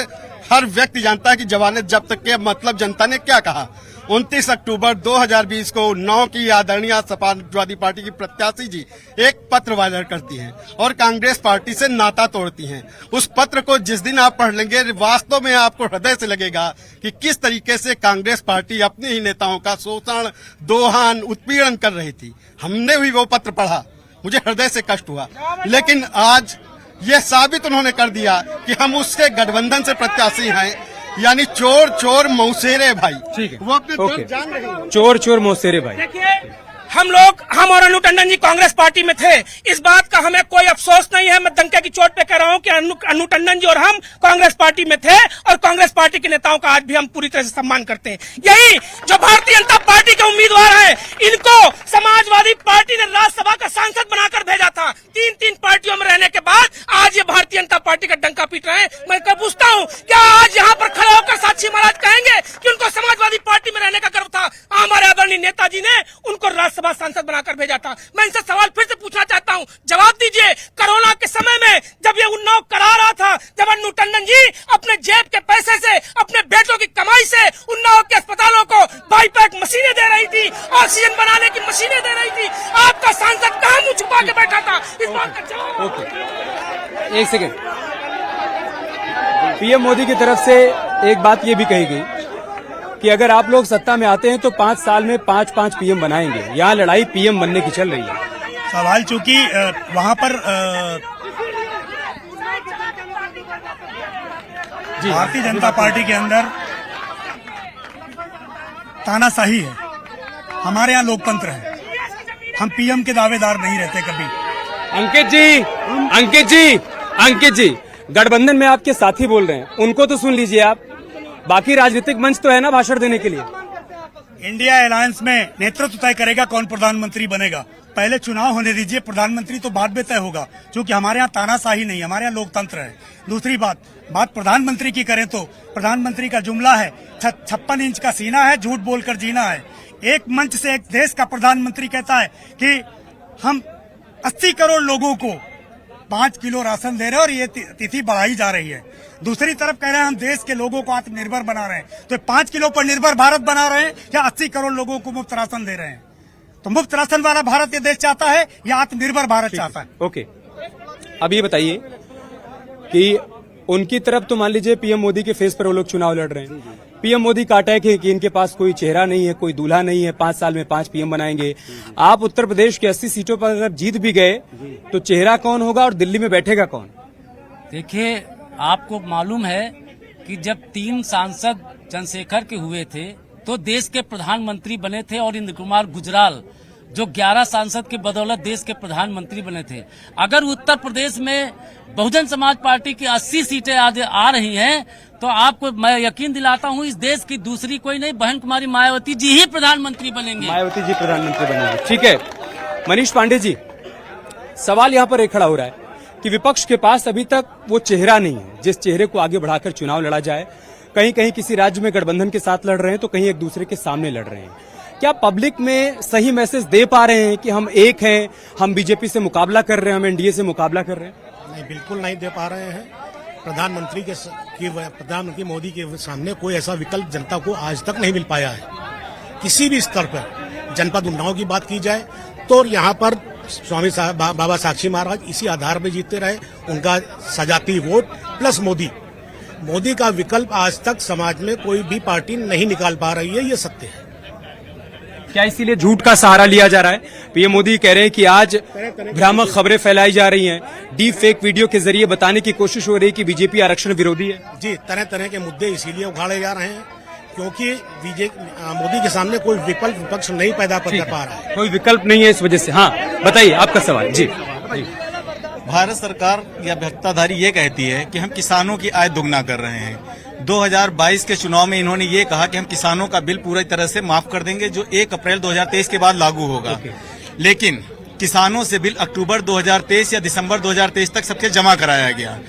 हर व्यक्ति जानता है कि जमानत जब्त के मतलब जनता ने क्या कहा। 29 अक्टूबर 2020 को उन्नाव की आदरणीय समाजवादी पार्टी की प्रत्याशी जी एक पत्र वायरल करती हैं और कांग्रेस पार्टी से नाता तोड़ती हैं। उस पत्र को जिस दिन आप पढ़ लेंगे, वास्तव में आपको हृदय से लगेगा कि किस तरीके से कांग्रेस पार्टी अपने ही नेताओं का शोषण, दोहन, उत्पीड़न कर रही थी। हमने भी वो पत्र पढ़ा, मुझे हृदय से कष्ट हुआ, लेकिन आज ये साबित उन्होंने कर दिया कि हम उसके गठबंधन से प्रत्याशी हैं, यानी चोर चोर मौसेरे भाई। ठीक है, वो अपने दर्द जान रहे हैं। चोर चोर मौसेरे भाई। देखिए, हम और अनु टंडन जी कांग्रेस पार्टी में थे, इस बात का हमें कोई अफसोस नहीं है। मैं डंके की चोट पे कह रहा हूं कि अनु टंडन जी और हम कांग्रेस पार्टी में थे और कांग्रेस पार्टी के नेताओं का आज भी हम पूरी तरह से सम्मान करते हैं। यही जो भारतीय जनता पार्टी के उम्मीदवार हैं, इनको समाजवादी पार्टी ने राज्यसभा का सांसद बनाकर भेजा था। 3 पार्टियों में रहने के बाद आज ये भारतीय जनता पार्टी का डंका पीट रहे हैं। मैं कब पूछता हूँ, क्या आज यहाँ पर खड़े होकर साक्षी महाराज कहेंगे कि उनको समाजवादी पार्टी में रहने का गर्व था? हमारे आदरणीय नेताजी ने उनको राज्यसभा सांसद बनाकर भेजा था। मैं इनसे सवाल फिर से पूछना चाहता हूं, जवाब दीजिए। कोरोना के समय में जब ये उन्नाव करा रहा था, जब अन्नू टंडन जी अपने जेब के पैसे से, अपने बेटों की कमाई से उन्नाव के अस्पतालों को बाईपैक मशीनें दे रही थी, ऑक्सीजन बनाने की मशीनें दे रही थी, आपका सांसद कहां मुंह छुपा के बैठा था? इस बात का जवाब। एक सेकेंड, पीएम मोदी की तरफ से एक बात ये भी कही गई कि अगर आप लोग सत्ता में आते हैं तो 5 साल में 5 पीएम बनाएंगे। यहाँ लड़ाई पीएम बनने की चल रही है। सवाल चूंकि वहां पर भारतीय जनता पार्टी के अंदर तानाशाही है, हमारे यहाँ लोकतंत्र है, हम पीएम के दावेदार नहीं रहते कभी। अंकित जी, गठबंधन में आपके साथी बोल रहे हैं, उनको तो सुन लीजिए आप। बाकी राजनीतिक मंच तो है ना भाषण देने के लिए। इंडिया अलायंस में नेतृत्व तय करेगा कौन प्रधानमंत्री बनेगा। पहले चुनाव होने दीजिए, प्रधानमंत्री तो बाद में तय होगा, क्योंकि हमारे यहाँ तानाशाही नहीं, हमारे यहाँ लोकतंत्र है। दूसरी बात प्रधानमंत्री की करें तो प्रधानमंत्री का जुमला है 56 इंच का सीना है, झूठ बोलकर जीना है। एक मंच से एक देश का प्रधानमंत्री कहता है कि हम 80 करोड़ लोगों को 5 किलो राशन दे रहे हैं और ये तिथि बढ़ाई जा रही है। दूसरी तरफ कह रहे हैं हम देश के लोगों को आत्मनिर्भर बना रहे हैं। तो 5 किलो पर निर्भर भारत बना रहे हैं या 80 करोड़ लोगों को मुफ्त राशन दे रहे हैं? तो मुफ्त राशन वाला भारत ये देश चाहता है या आत्मनिर्भर भारत चाहता है? ओके, अब ये बताइए कि उनकी तरफ तो मान लीजिए पीएम मोदी के फेस पर वो लोग चुनाव लड़ रहे हैं। पीएम मोदी का अटैक है कि इनके पास कोई चेहरा नहीं है, कोई दूल्हा नहीं है, 5 साल में 5 पीएम बनाएंगे। आप उत्तर प्रदेश की 80 सीटों पर अगर जीत भी गए तो चेहरा कौन होगा और दिल्ली में बैठेगा कौन? देखिए, आपको मालूम है कि जब 3 सांसद चंद्रशेखर के हुए थे तो देश के प्रधानमंत्री बने थे और इंद्र कुमार गुजराल जो 11 सांसद के बदौलत देश के प्रधानमंत्री बने थे। अगर उत्तर प्रदेश में बहुजन समाज पार्टी की 80 सीटें आज आ रही हैं तो आपको मैं यकीन दिलाता हूं इस देश की दूसरी कोई नहीं, बहन कुमारी मायावती जी ही प्रधानमंत्री बनेंगे। मायावती जी प्रधानमंत्री बनेंगे, ठीक है। मनीष पांडे जी, सवाल यहाँ पर एक खड़ा हो रहा है कि विपक्ष के पास अभी तक वो चेहरा नहीं है जिस चेहरे को आगे बढ़ाकर चुनाव लड़ा जाए। कहीं कहीं किसी राज्य में गठबंधन के साथ लड़ रहे हैं तो कहीं एक दूसरे के सामने लड़ रहे हैं। क्या पब्लिक में सही मैसेज दे पा रहे हैं कि हम एक हैं, हम बीजेपी से मुकाबला कर रहे हैं, हम एनडीए से मुकाबला कर रहे हैं? नहीं, बिल्कुल नहीं दे पा रहे हैं। प्रधानमंत्री मोदी के सामने कोई ऐसा विकल्प जनता को आज तक नहीं मिल पाया है। किसी भी स्तर पर जनपद उन्नाव की बात की जाए तो यहाँ पर स्वामी साहब बाबा साक्षी महाराज इसी आधार पर जीतते रहे, उनका सजाती वोट प्लस मोदी का विकल्प आज तक समाज में कोई भी पार्टी नहीं निकाल पा रही है, ये सत्य है। क्या इसीलिए झूठ का सहारा लिया जा रहा है? पीएम मोदी कह रहे हैं कि आज भ्रामक खबरें फैलाई जा रही हैं, डीप फेक वीडियो के जरिए बताने की कोशिश हो रही है कि बीजेपी आरक्षण विरोधी है। जी, तरह तरह के मुद्दे इसीलिए उखाड़े जा रहे हैं क्योंकि मोदी के सामने कोई विकल्प विपक्ष नहीं पैदा कर पा रहा है, कोई विकल्प नहीं है, इस वजह से। हाँ, बताइए आपका सवाल। जी, भारत सरकार या सत्ताधारी ये कहती है कि हम किसानों की आय दुगना कर रहे हैं। 2022 के चुनाव में इन्होंने ये कहा कि हम किसानों का बिल पूरी तरह से माफ कर देंगे जो 1 अप्रैल 2023 के बाद लागू होगा। लेकिन किसानों से बिल अक्टूबर 2023 या दिसंबर 2023 तक सबके जमा कराया गया।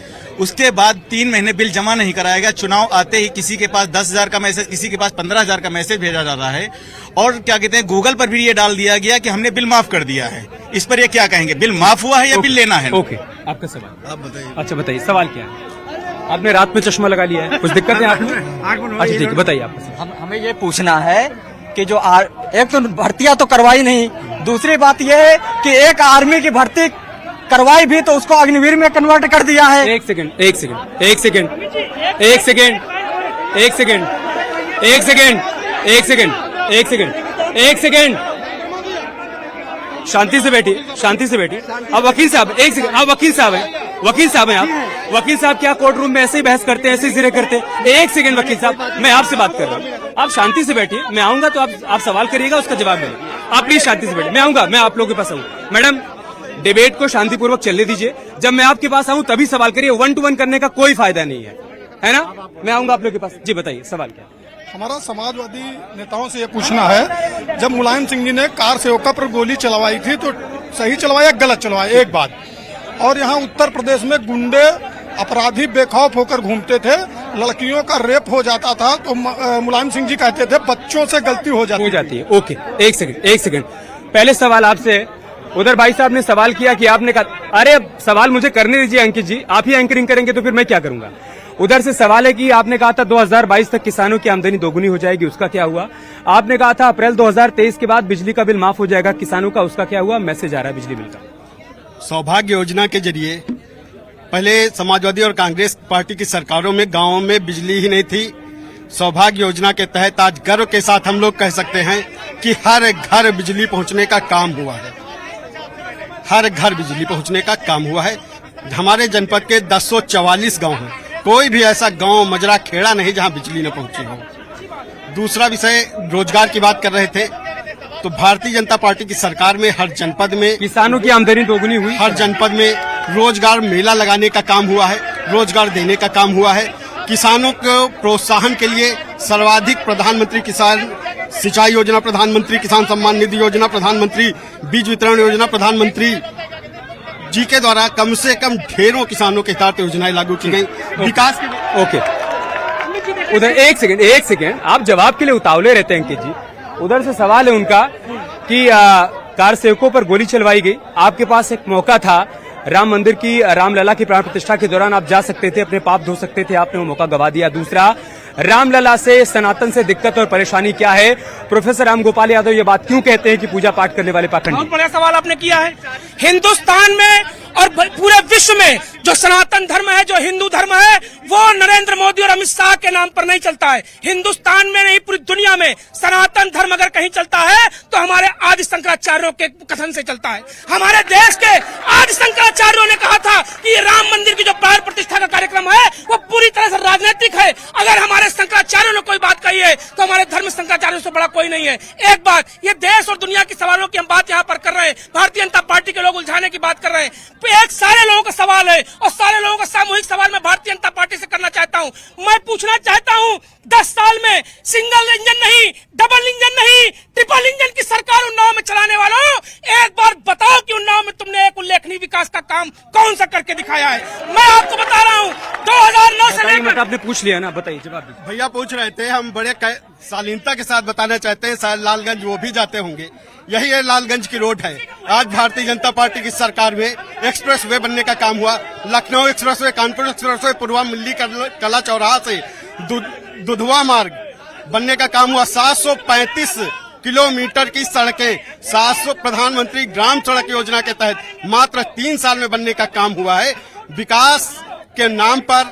उसके बाद 3 महीने बिल जमा नहीं कराया गया। चुनाव आते ही किसी के पास 10,000 का मैसेज, किसी के पास 15,000 का मैसेज भेजा जा रहा है और क्या कहते हैं गूगल पर भी ये डाल दिया गया कि हमने बिल माफ कर दिया है। इस पर ये क्या कहेंगे, बिल माफ हुआ है या बिल लेना है? ओके, आपका सवाल। आप बताइए। अच्छा बताइए, सवाल क्या है? आपने रात में चश्मा लगा लिया है, कुछ दिक्कत है आपको? अच्छा ठीक है, बताइए आपका। हमें ये पूछना है कि जो एक तो भर्तियां तो करवाई नहीं, दूसरी बात ये है कि एक आर्मी की भर्ती करवाई भी तो उसको अग्निवीर में कन्वर्ट कर दिया है। एक सेकेंड, शांति से बैठिए। अब वकील साहब, एक सेकंड, आप वकील साहब हैं आप। वकील साहब क्या कोर्ट रूम में ऐसे ही बहस करते हैं, ऐसे ही जिरे करते हैं? एक सेकंड वकील साहब, मैं आपसे बात कर रहा हूँ, आप शांति से बैठिए। मैं आऊंगा तो आप सवाल करिएगा, उसका जवाब देंगे। आप प्लीज शांति से बैठिए, मैं आऊंगा, मैं आप लोगों के पास आऊंगा। मैडम, डिबेट को शांतिपूर्वक चलने दीजिए। जब मैं आपके पास आऊं तभी सवाल करिए, 1 to 1 करने का कोई फायदा नहीं है ना? मैं आऊंगा आप लोगों के पास। जी बताइए, सवाल क्या है? हमारा समाजवादी नेताओं से ये पूछना है, जब मुलायम सिंह जी ने कार सेवका पर गोली चलवाई थी तो सही चलवाया गलत चलवाया, एक बात। और यहाँ उत्तर प्रदेश में गुंडे अपराधी बेखौफ होकर घूमते थे, लड़कियों का रेप हो जाता था तो मुलायम सिंह जी कहते थे बच्चों से गलती हो जाती है। ओके, एक सेकंड। पहले सवाल आपसे, उधर भाई साहब ने सवाल किया कि आपने कहा, अरे सवाल मुझे करने दीजिए अंकित जी, आप ही एंकरिंग करेंगे तो फिर मैं क्या करूंगा? उधर से सवाल है कि आपने कहा था 2022 तक किसानों की आमदनी दोगुनी हो जाएगी, उसका क्या हुआ? आपने कहा था अप्रैल 2023 के बाद बिजली का बिल माफ हो जाएगा किसानों का, उसका क्या हुआ? मैसेज आ रहा है बिजली बिल का। सौभाग्य योजना के जरिए पहले समाजवादी और कांग्रेस पार्टी की सरकारों में गांवों में बिजली ही नहीं थी। सौभाग्य योजना के तहत आज गर्व के साथ हम लोग कह सकते हैं कि हर घर बिजली पहुंचने का काम हुआ है। हर घर बिजली पहुंचने का काम हुआ है। हमारे जनपद के 1044 गांव हैं, कोई भी ऐसा गांव मजरा खेड़ा नहीं जहां बिजली न पहुंची हो। दूसरा विषय, रोजगार की बात कर रहे थे, तो भारतीय जनता पार्टी की सरकार में हर जनपद में किसानों की आमदनी दोगुनी हुई। हर जनपद में रोजगार मेला लगाने का काम हुआ है, रोजगार देने का काम हुआ है। किसानों को प्रोत्साहन के लिए सर्वाधिक प्रधानमंत्री किसान सिंचाई योजना, प्रधानमंत्री किसान सम्मान निधि योजना, प्रधानमंत्री बीज वितरण योजना, प्रधानमंत्री जी के द्वारा कम से कम ढेरों किसानों के हित योजनाएं लागू की गई विकास के। ओके, उधर एक सेकेंड, आप जवाब के लिए उतावले रहते हैं अंकित जी। उधर से सवाल है उनका कि कार सेवकों पर गोली चलवाई गई, आपके पास एक मौका था, राम मंदिर की रामलला की प्राण प्रतिष्ठा के दौरान आप जा सकते थे, अपने पाप धो सकते थे, आपने वो मौका गवा दिया। दूसरा, रामलला से सनातन से दिक्कत और परेशानी क्या है? प्रोफेसर राम गोपाल यादव ये बात क्यों कहते हैं कि पूजा पाठ करने वाले पाखंडी? बहुत बड़ा सवाल आपने किया है। हिंदुस्तान में और पूरे विश्व में जो सनातन धर्म है, जो हिंदू धर्म है, वो नरेंद्र मोदी और अमित शाह के नाम पर नहीं चलता है। हिंदुस्तान में नहीं, पूरी दुनिया में सनातन धर्म अगर कहीं चलता है तो हमारे आदि शंकराचार्यों के कथन से चलता है। हमारे देश के आदि शंकराचार्यों ने कहा था कि राम मंदिर की जो प्राण प्रतिष्ठा का कार्यक्रम है वो पूरी तरह से राजनीतिक है। अगर हमारे शंकराचार्यों ने कोई बात कही है तो हमारे धर्म शंकराचार्यों से बड़ा कोई नहीं है। एक बात, ये देश और दुनिया के सवालों की हम बात यहाँ पर कर रहे हैं, भारतीय जनता पार्टी के लोग उलझाने की बात कर रहे हैं। एक सारे लोगों का सवाल है और सारे लोगों का सामूहिक सवाल मैं भारतीय जनता पार्टी से करना चाहता हूँ। मैं पूछना चाहता हूँ, 10 साल में सिंगल इंजन नहीं, डबल इंजन नहीं, ट्रिपल इंजन की सरकार उन्नाव में चलाने वालों, एक बार बताओ कि उन्नाव में तुमने एक उल्लेखनीय विकास का काम कौन सा करके दिखाया है? मैं आपको बता रहा हूँ, 2009 से लेकर आपने पूछ लिया ना, बताइए जवाब। भैया पूछ रहे थे, हम बड़े शालीनता के साथ बताना चाहते हैं, शायद लालगंज वो भी जाते होंगे। यही है लालगंज की रोड है। आज भारतीय जनता पार्टी की सरकार में एक्सप्रेस वे बनने का काम हुआ। Lucknow express way, Kanpur express way, पूर्वा मिल्ली कला चौराहा से दुधवा मार्ग बनने का काम हुआ। 735 किलोमीटर की सड़कें 700 प्रधानमंत्री ग्राम सड़क योजना के तहत मात्र 3 साल में बनने का काम हुआ है। विकास के नाम पर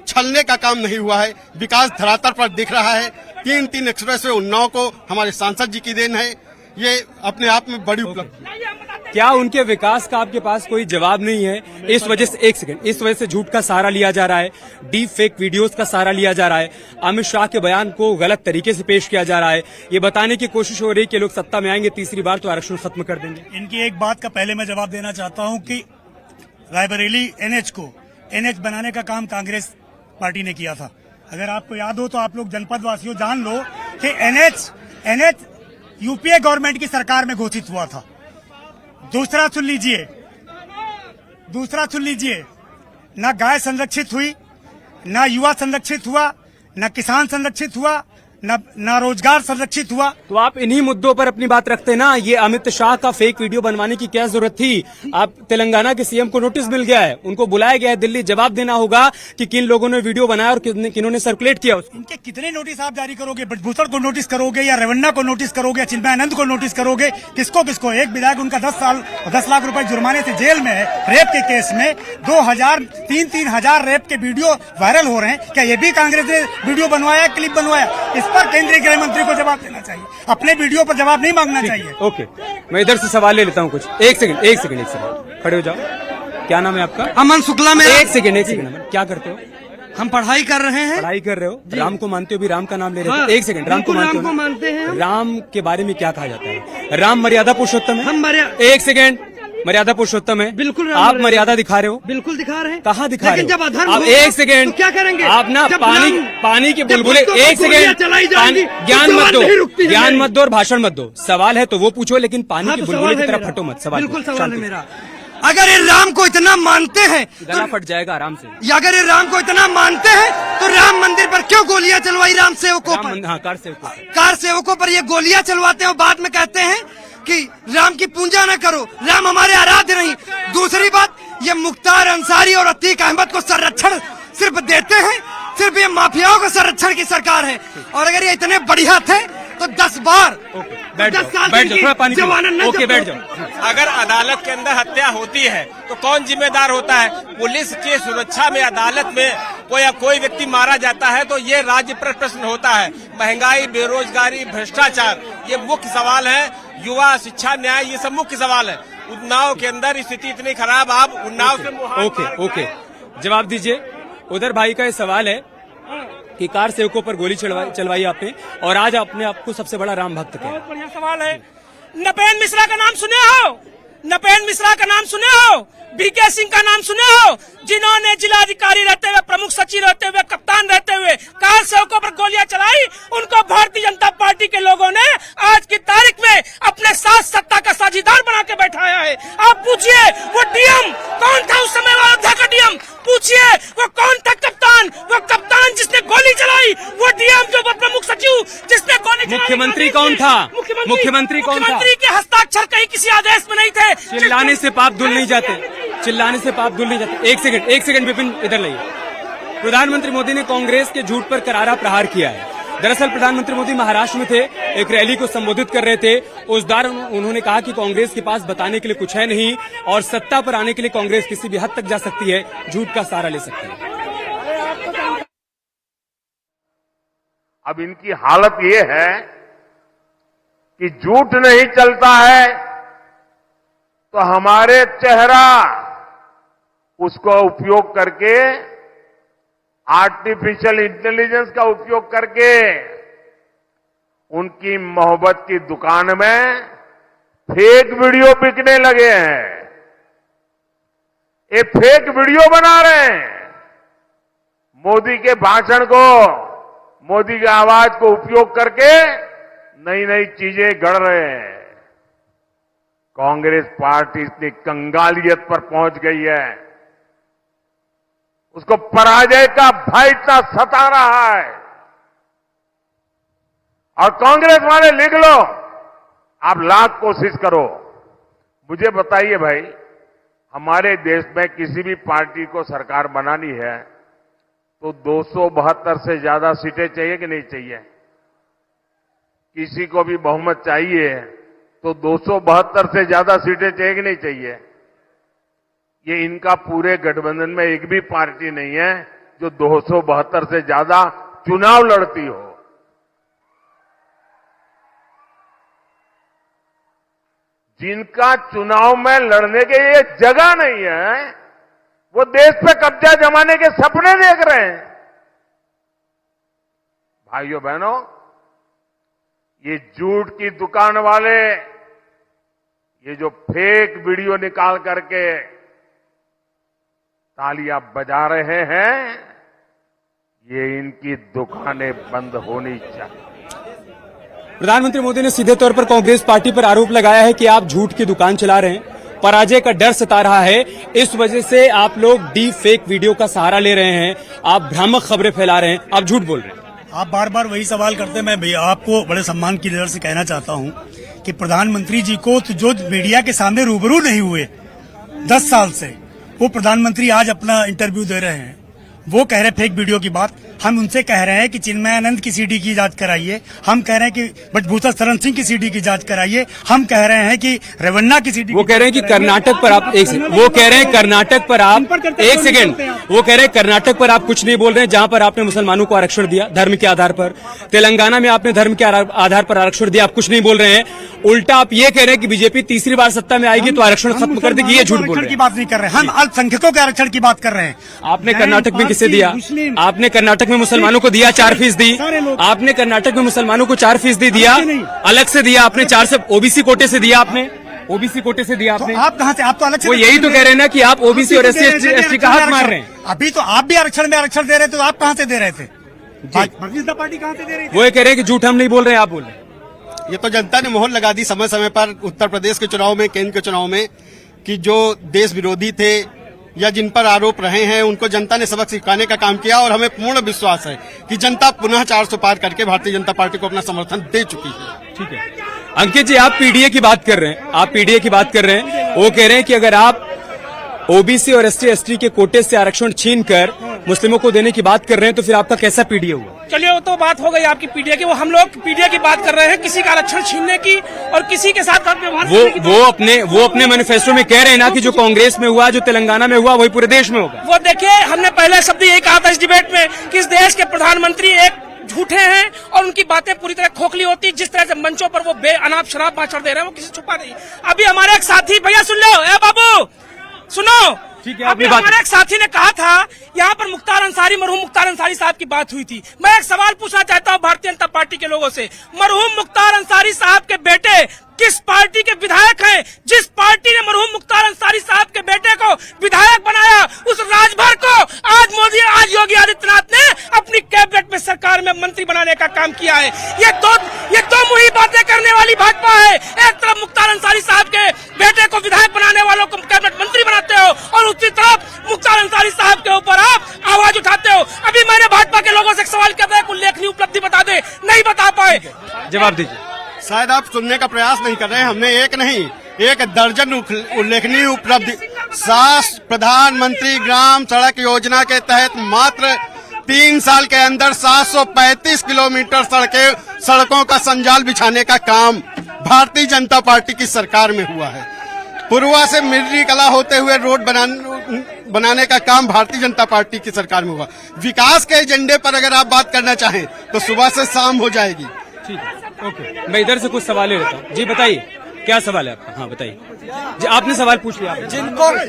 छलने का काम नहीं हुआ है। विकास धरातल पर दिख रहा है। 3 एक्सप्रेस वे उन्नाव को हमारे सांसद जी की देन है। ये अपने आप में बड़ी उपलब्धि। क्या उनके विकास का आपके पास कोई जवाब नहीं है? इस वजह से एक सेकंड, इस वजह से झूठ का सहारा लिया जा रहा है, डीप फेक वीडियोस का सहारा लिया जा रहा है, अमित शाह के बयान को गलत तरीके से पेश किया जा रहा है, ये बताने की कोशिश हो रही है कि लोग सत्ता में आएंगे तीसरी बार तो आरक्षण खत्म कर देंगे। इनकी एक बात का पहले मैं जवाब देना चाहता हूं कि रायबरेली एनएच को एनएच बनाने का काम कांग्रेस पार्टी ने किया था। अगर आपको याद हो तो आप लोग जनपद वासियों जान लो कि एनएच यूपीए गवर्नमेंट की सरकार में घोषित हुआ था। दूसरा सुन लीजिए, ना गाय संरक्षित हुई, ना युवा संरक्षित हुआ, ना किसान संरक्षित हुआ, ना रोजगार संरक्षित हुआ। तो आप इन्हीं मुद्दों पर अपनी बात रखते ना। ये अमित शाह का फेक वीडियो बनवाने की क्या जरूरत थी? आप तेलंगाना के सीएम को नोटिस मिल गया है, उनको बुलाया गया है दिल्ली, जवाब देना होगा कि किन लोगों ने वीडियो बनाया और किन्होंने सर्कुलेट किया उसको। इनके कितने नोटिस आप जारी करोगे? ब्रजभूषण को नोटिस करोगे या रेवन्ना को नोटिस करोगे या चिन्मयानंद को नोटिस करोगे? किसको? एक विधायक उनका 10 लाख रुपए जुर्माने से जेल में है रेप के केस में। 3 हजार रेप के वीडियो वायरल हो रहे हैं। क्या ये भी कांग्रेस ने वीडियो बनवाया, क्लिप बनवाया? इस पर केंद्रीय गृह मंत्री को जवाब देना चाहिए, अपने वीडियो पर जवाब नहीं मांगना चाहिए। ओके, मैं इधर से सवाल ले लेता हूँ कुछ। एक सेकंड खड़े हो जाओ। क्या नाम है आपका? अमन शुक्ला में। एक सेकंड क्या करते हो? हम पढ़ाई कर रहे हैं। पढ़ाई कर रहे हो? राम को मानते हो? भी राम का नाम ले रहे हो? एक सेकंड, राम को मानते हैं? राम के बारे में क्या कहा जाता है? राम मर्यादा पुरुषोत्तम है। एक सेकंड, मर्यादा पुरुषोत्तम है। बिल्कुल आप मर्यादा दिखा रहे हो? बिल्कुल दिखा रहे हैं। कहाँ दिखा रहे हो? जब अधर्म आप एक सेकंड, तो क्या करेंगे? आप ना पानी के बुलबुले। एक सेकंड, ज्ञान मत दो और भाषण मत दो। सवाल है तो वो पूछो, लेकिन पानी के बुलबुले की तरफ फटो मत। बिल्कुल सवाल है मेरा। अगर ये राम को इतना मानते हैं, गला फट जाएगा आराम से। अगर ये राम को इतना मानते हैं तो राम मंदिर पर क्यों गोलियां चलवाई राम सेवकों पर? कार सेवकों पर ये गोलियां चलवाते हैं। बाद में कहते हैं कि राम की पूजा न करो, राम हमारे आराध्य नहीं। दूसरी बात, ये मुख्तार अंसारी और अतीक अहमद को संरक्षण सिर्फ देते हैं, सिर्फ ये माफियाओं को संरक्षण की सरकार है। और अगर ये इतने बढ़िया थे तो 10 बार 10 साल बैठ जाओ। अगर अदालत के अंदर हत्या होती है तो कौन जिम्मेदार होता है? पुलिस की सुरक्षा में अदालत में कोई व्यक्ति मारा जाता है तो ये राज्य पर प्रश्न होता है। महंगाई, बेरोजगारी, भ्रष्टाचार, ये मुख्य सवाल है। युवा, शिक्षा, न्याय, ये सब मुख्य सवाल है। उन्नाव के अंदर स्थिति इतनी खराब, आप उन्नाव से ओके, जवाब दीजिए। उधर भाई का ये सवाल है कि कार सेवकों पर गोली चलवाई आपने, और आज अपने आप को सबसे बड़ा राम भक्त। बहुत बढ़िया सवाल है। नपेन मिश्रा का नाम सुने हो? नपेन मिश्रा का नाम सुने हो? बीके सिंह का नाम सुने हो? जिन्होंने जिलाधिकारी रहते हुए, प्रमुख सचिव रहते हुए, कप्तान रहते हुए कार सेवकों पर गोलियां चलाई, उनको भारतीय जनता पार्टी के लोगों ने आज की तारीख में अपने साथ सत्ता का साझीदार बना के बैठाया है। आप पूछिए वो डीएम कौन था उस समय, अयोध्या का डीएम? पूछिए वो कौन था कप्तान? वो कप्तान जिसने गोली चलाई, वो डीएम जो प्रमुख सचिव जिसने गोली चलाई। मुख्यमंत्री कौन था? मुख्यमंत्री कौन था? मुख्यमंत्री के हस्ताक्षर कहीं किसी आदेश में नहीं थे। चिल्लाने से पाप धुल नहीं जाते। एक सेकंड विपिन, इधर लाइए। प्रधानमंत्री मोदी ने कांग्रेस के झूठ पर करारा प्रहार किया है। दरअसल प्रधानमंत्री मोदी महाराष्ट्र में थे, एक रैली को संबोधित कर रहे थे। उस दौरान उन्होंने कहा कि कांग्रेस के पास बताने के लिए कुछ है नहीं और सत्ता पर आने के लिए कांग्रेस किसी भी हद तक जा सकती है, झूठ का सहारा ले सकती है। अब इनकी हालत ये है कि झूठ नहीं चलता है तो हमारे चेहरा उसको उपयोग करके, आर्टिफिशियल इंटेलिजेंस का उपयोग करके उनकी मोहब्बत की दुकान में फेक वीडियो बिकने लगे हैं। ये फेक वीडियो बना रहे हैं। मोदी के भाषण को, मोदी की आवाज को उपयोग करके नई नई चीजें गढ़ रहे हैं। कांग्रेस पार्टी इतनी कंगालियत पर पहुंच गई है, उसको पराजय का भय इतना सता रहा है। और कांग्रेस वाले लिख लो, आप लाख कोशिश करो, मुझे बताइए भाई, हमारे देश में किसी भी पार्टी को सरकार बनानी है तो 272 से ज्यादा सीटें चाहिए कि नहीं चाहिए? किसी को भी बहुमत चाहिए तो 272 से ज्यादा सीटें चाहिए कि नहीं चाहिए? ये इनका पूरे गठबंधन में एक भी पार्टी नहीं है जो 272 से ज्यादा चुनाव लड़ती हो। जिनका चुनाव में लड़ने के लिए जगह नहीं है, वो देश पे कब्जा जमाने के सपने देख रहे हैं। भाइयों बहनों, ये झूठ की दुकान वाले ये जो फेक वीडियो निकाल करके तालियां बजा रहे हैं, ये इनकी दुकानें बंद होनी चाहिए। प्रधानमंत्री मोदी ने सीधे तौर पर कांग्रेस पार्टी पर आरोप लगाया है कि आप झूठ की दुकान चला रहे हैं, पराजय का डर सता रहा है, इस वजह से आप लोग डीप फेक वीडियो का सहारा ले रहे हैं, आप भ्रामक खबरें फैला रहे हैं, आप झूठ बोल रहे हैं। आप बार बार वही सवाल करते हैं। मैं भैया आपको बड़े सम्मान की नजर से कहना चाहता हूं कि प्रधानमंत्री जी को तो जो मीडिया के सामने रूबरू नहीं हुए 10 साल से, वो प्रधानमंत्री आज अपना इंटरव्यू दे रहे हैं, वो कह रहे फेक वीडियो की बात। हम उनसे कह रहे हैं कि चिन्मयानंद की सीडी की जांच कराइए, हम कह रहे हैं कि बटभूषा शरण सिंह की सीडी की जांच कराइए, हम कह रहे हैं कि रेवन्ना की सीडी। वो कह रहे हैं कि कर्नाटक पर आप वो कह रहे हैं कर्नाटक पर आप एक सेकेंड, वो कह रहे हैं कर्नाटक पर आप कुछ नहीं बोल रहे हैं, जहां पर आपने मुसलमानों को आरक्षण दिया धर्म के आधार पर। तेलंगाना में आपने धर्म के आधार पर आरक्षण दिया, आप कुछ नहीं बोल रहे हैं। उल्टा आप ये कह रहे हैं कि बीजेपी तीसरी बार सत्ता में आएगी तो आरक्षण खत्म कर देगी, ये झूठ बोल रहे हैं। की बात नहीं कर रहे हैं, हम अल्पसंख्यकों के आरक्षण की बात कर रहे हैं। आपने कर्नाटक में किसे दिया? आपने कर्नाटक में मुसलमानों को दिया 4%। आपने कर्नाटक में मुसलमानों को 4% दिया, अलग से दिया आपने, 4 से ओबीसी कोटे से दिया आपने, ओबीसी कोटे से दिया आपने। आप कहां से? आप तो अलग से। वो यही तो कह रहे हैं ना कि आप ओबीसी और एसटी का हाथ मार रहे हैं। अभी तो आप भी आरक्षण में आरक्षण दे रहे थे, तो आप कहां से दे रहे थे? भारतीय जनता पार्टी कहां से दे रही थी? वो ये कह रहे हैं कि झूठ हम नहीं बोल रहे हैं, आप बोल रहे हैं। ये तो जनता ने मोहर लगा दी समय समय पर उत्तर प्रदेश के चुनाव में, केंद्र के चुनाव में, कि जो देश विरोधी थे या जिन पर आरोप रहे हैं उनको जनता ने सबक सिखाने का काम किया। और हमें पूर्ण विश्वास है कि जनता पुनः 400 पार करके भारतीय जनता पार्टी को अपना समर्थन दे चुकी है। ठीक है अंकित जी, आप पीडीए की बात कर रहे हैं, आप पीडीए की बात कर रहे हैं। वो कह रहे हैं कि अगर आप ओबीसी और एसटी के कोटे से आरक्षण छीनकर मुस्लिमों को देने की बात कर रहे हैं, तो फिर आपका कैसा पीडीए हुआ? चलिए, वो तो बात हो गई आपकी पीडीए की। वो हम लोग पीडीए की बात कर रहे हैं, किसी का आरक्षण छीनने की और किसी के साथ व्यवहार। वो अपने मैनिफेस्टो में कह रहे हैं ना कि जो कांग्रेस में हुआ, जो तेलंगाना में हुआ, वही पूरे देश में होगा। वो देखिए, हमने पहले शब्द यही कहा था इस डिबेट में कि इस देश के प्रधानमंत्री एक झूठे हैं और उनकी बातें पूरी तरह खोखली होती। जिस तरह से मंचों पर वो बेअनाप शराब भाषण दे रहे हैं, वो किसी छुपा नहीं। अभी हमारे एक साथी, भैया सुन लो, ए बाबू सुनो, अभी हमारे एक साथी ने कहा था यहाँ पर मरहूम मुख्तार अंसारी साहब की बात हुई थी। मैं एक सवाल पूछना चाहता हूँ भारतीय जनता पार्टी के लोगों से, मरहूम मुख्तार अंसारी साहब के बेटे किस पार्टी के विधायक हैं? जिस पार्टी ने मरहूम मुख्तार अंसारी साहब के बेटे को विधायक बनाया, उस राजभर को आज योगी आदित्यनाथ ने अपनी कैबिनेट में सरकार में मंत्री बनाने का काम किया है। ये दो मुही बातें करने वाली भाजपा है। एक तरफ मुख्तार अंसारी साहब के बेटे को विधायक बनाने वालों को कैबिनेट मंत्री बनाते हो और दूसरी तरफ मुख्तार अंसारी साहब के ऊपर आप आवाज उठाते हो। अभी मैंने भाजपा के लोगों से एक सवाल किया था, उल्लेखनीय उपलब्धि बता दे, नहीं बता पाए। जवाब दीजिए। शायद आप सुनने का प्रयास नहीं कर रहे हैं। हमने एक नहीं, एक दर्जन उल्लेखनीय उपलब्धि। प्रधानमंत्री ग्राम सड़क योजना के तहत मात्र 3 साल के अंदर 735 किलोमीटर सड़कों का संजाल बिछाने का काम भारतीय जनता पार्टी की सरकार में हुआ है। पूर्वा से मिर्री कला होते हुए रोड बनाने का काम भारतीय जनता पार्टी की सरकार में हुआ। विकास के एजेंडे पर अगर आप बात करना चाहें तो सुबह से शाम हो जाएगी। ठीक है, ओके। मैं इधर से कुछ सवाल ले लेता हूँ। जी बताइए, क्या सवाल है आपका? हाँ बताइए जी, आपने सवाल पूछ लिया।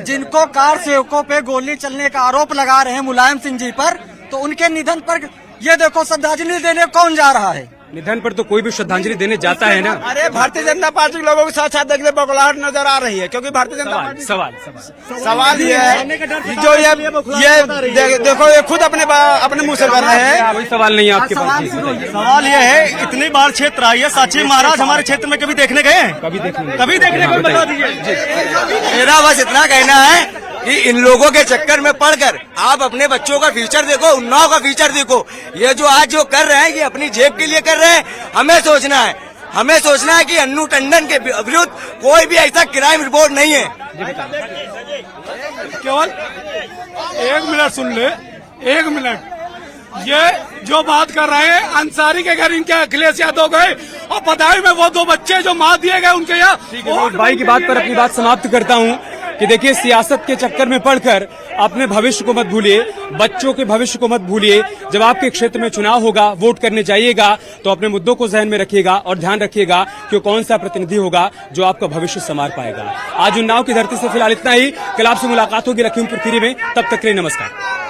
जिनको कार सेवकों पे गोली चलने का आरोप लगा रहे हैं मुलायम सिंह जी पर, तो उनके निधन पर ये देखो श्रद्धांजलि देने कौन जा रहा है? निधन पर तो कोई भी श्रद्धांजलि देने जाता है ना। अरे भारतीय जनता पार्टी के लोगों के साथ साथ देखने बौखलाहट नजर आ रही है, क्योंकि भारतीय जनता पार्टी सवाल ये है जो ये देखो, ये खुद अपने मुंह से कर रहे हैं। कोई सवाल नहीं है आपके पास? सवाल ये है, इतनी बार क्षेत्र आई है, साची महाराज हमारे क्षेत्र में कभी देखने गए हैं? कभी देखने को बता दीजिए। मेरा बस इतना कहना है कि इन लोगों के चक्कर में पड़कर आप अपने बच्चों का फ्यूचर देखो, उन्नाव का फ्यूचर देखो। ये जो आज जो कर रहे हैं, ये अपनी जेब के लिए कर रहे हैं। हमें सोचना है कि अन्नू टंडन के विरुद्ध कोई भी ऐसा क्राइम रिपोर्ट नहीं है। केवल 1 मिनट सुन ले, 1 मिनट। ये जो बात कर रहे हैं अंसारी के घर इनके अखिलेश यादव गए और बदायूं में वो 2 बच्चे जो मार दिए गए उनके यहाँ। भाई की बात पर अपनी बात समाप्त करता हूँ कि देखिए, सियासत के चक्कर में पड़कर अपने भविष्य को मत भूलिए, बच्चों के भविष्य को मत भूलिए। जब आपके क्षेत्र में चुनाव होगा, वोट करने जाइएगा तो अपने मुद्दों को जहन में रखिएगा और ध्यान रखिएगा कि कौन सा प्रतिनिधि होगा जो आपका भविष्य संवार पाएगा। आज उन्नाव की धरती से फिलहाल इतना ही। कल आपसे मुलाकात होगी लखीमपुर खीरी में, तब तक के लिए नमस्कार।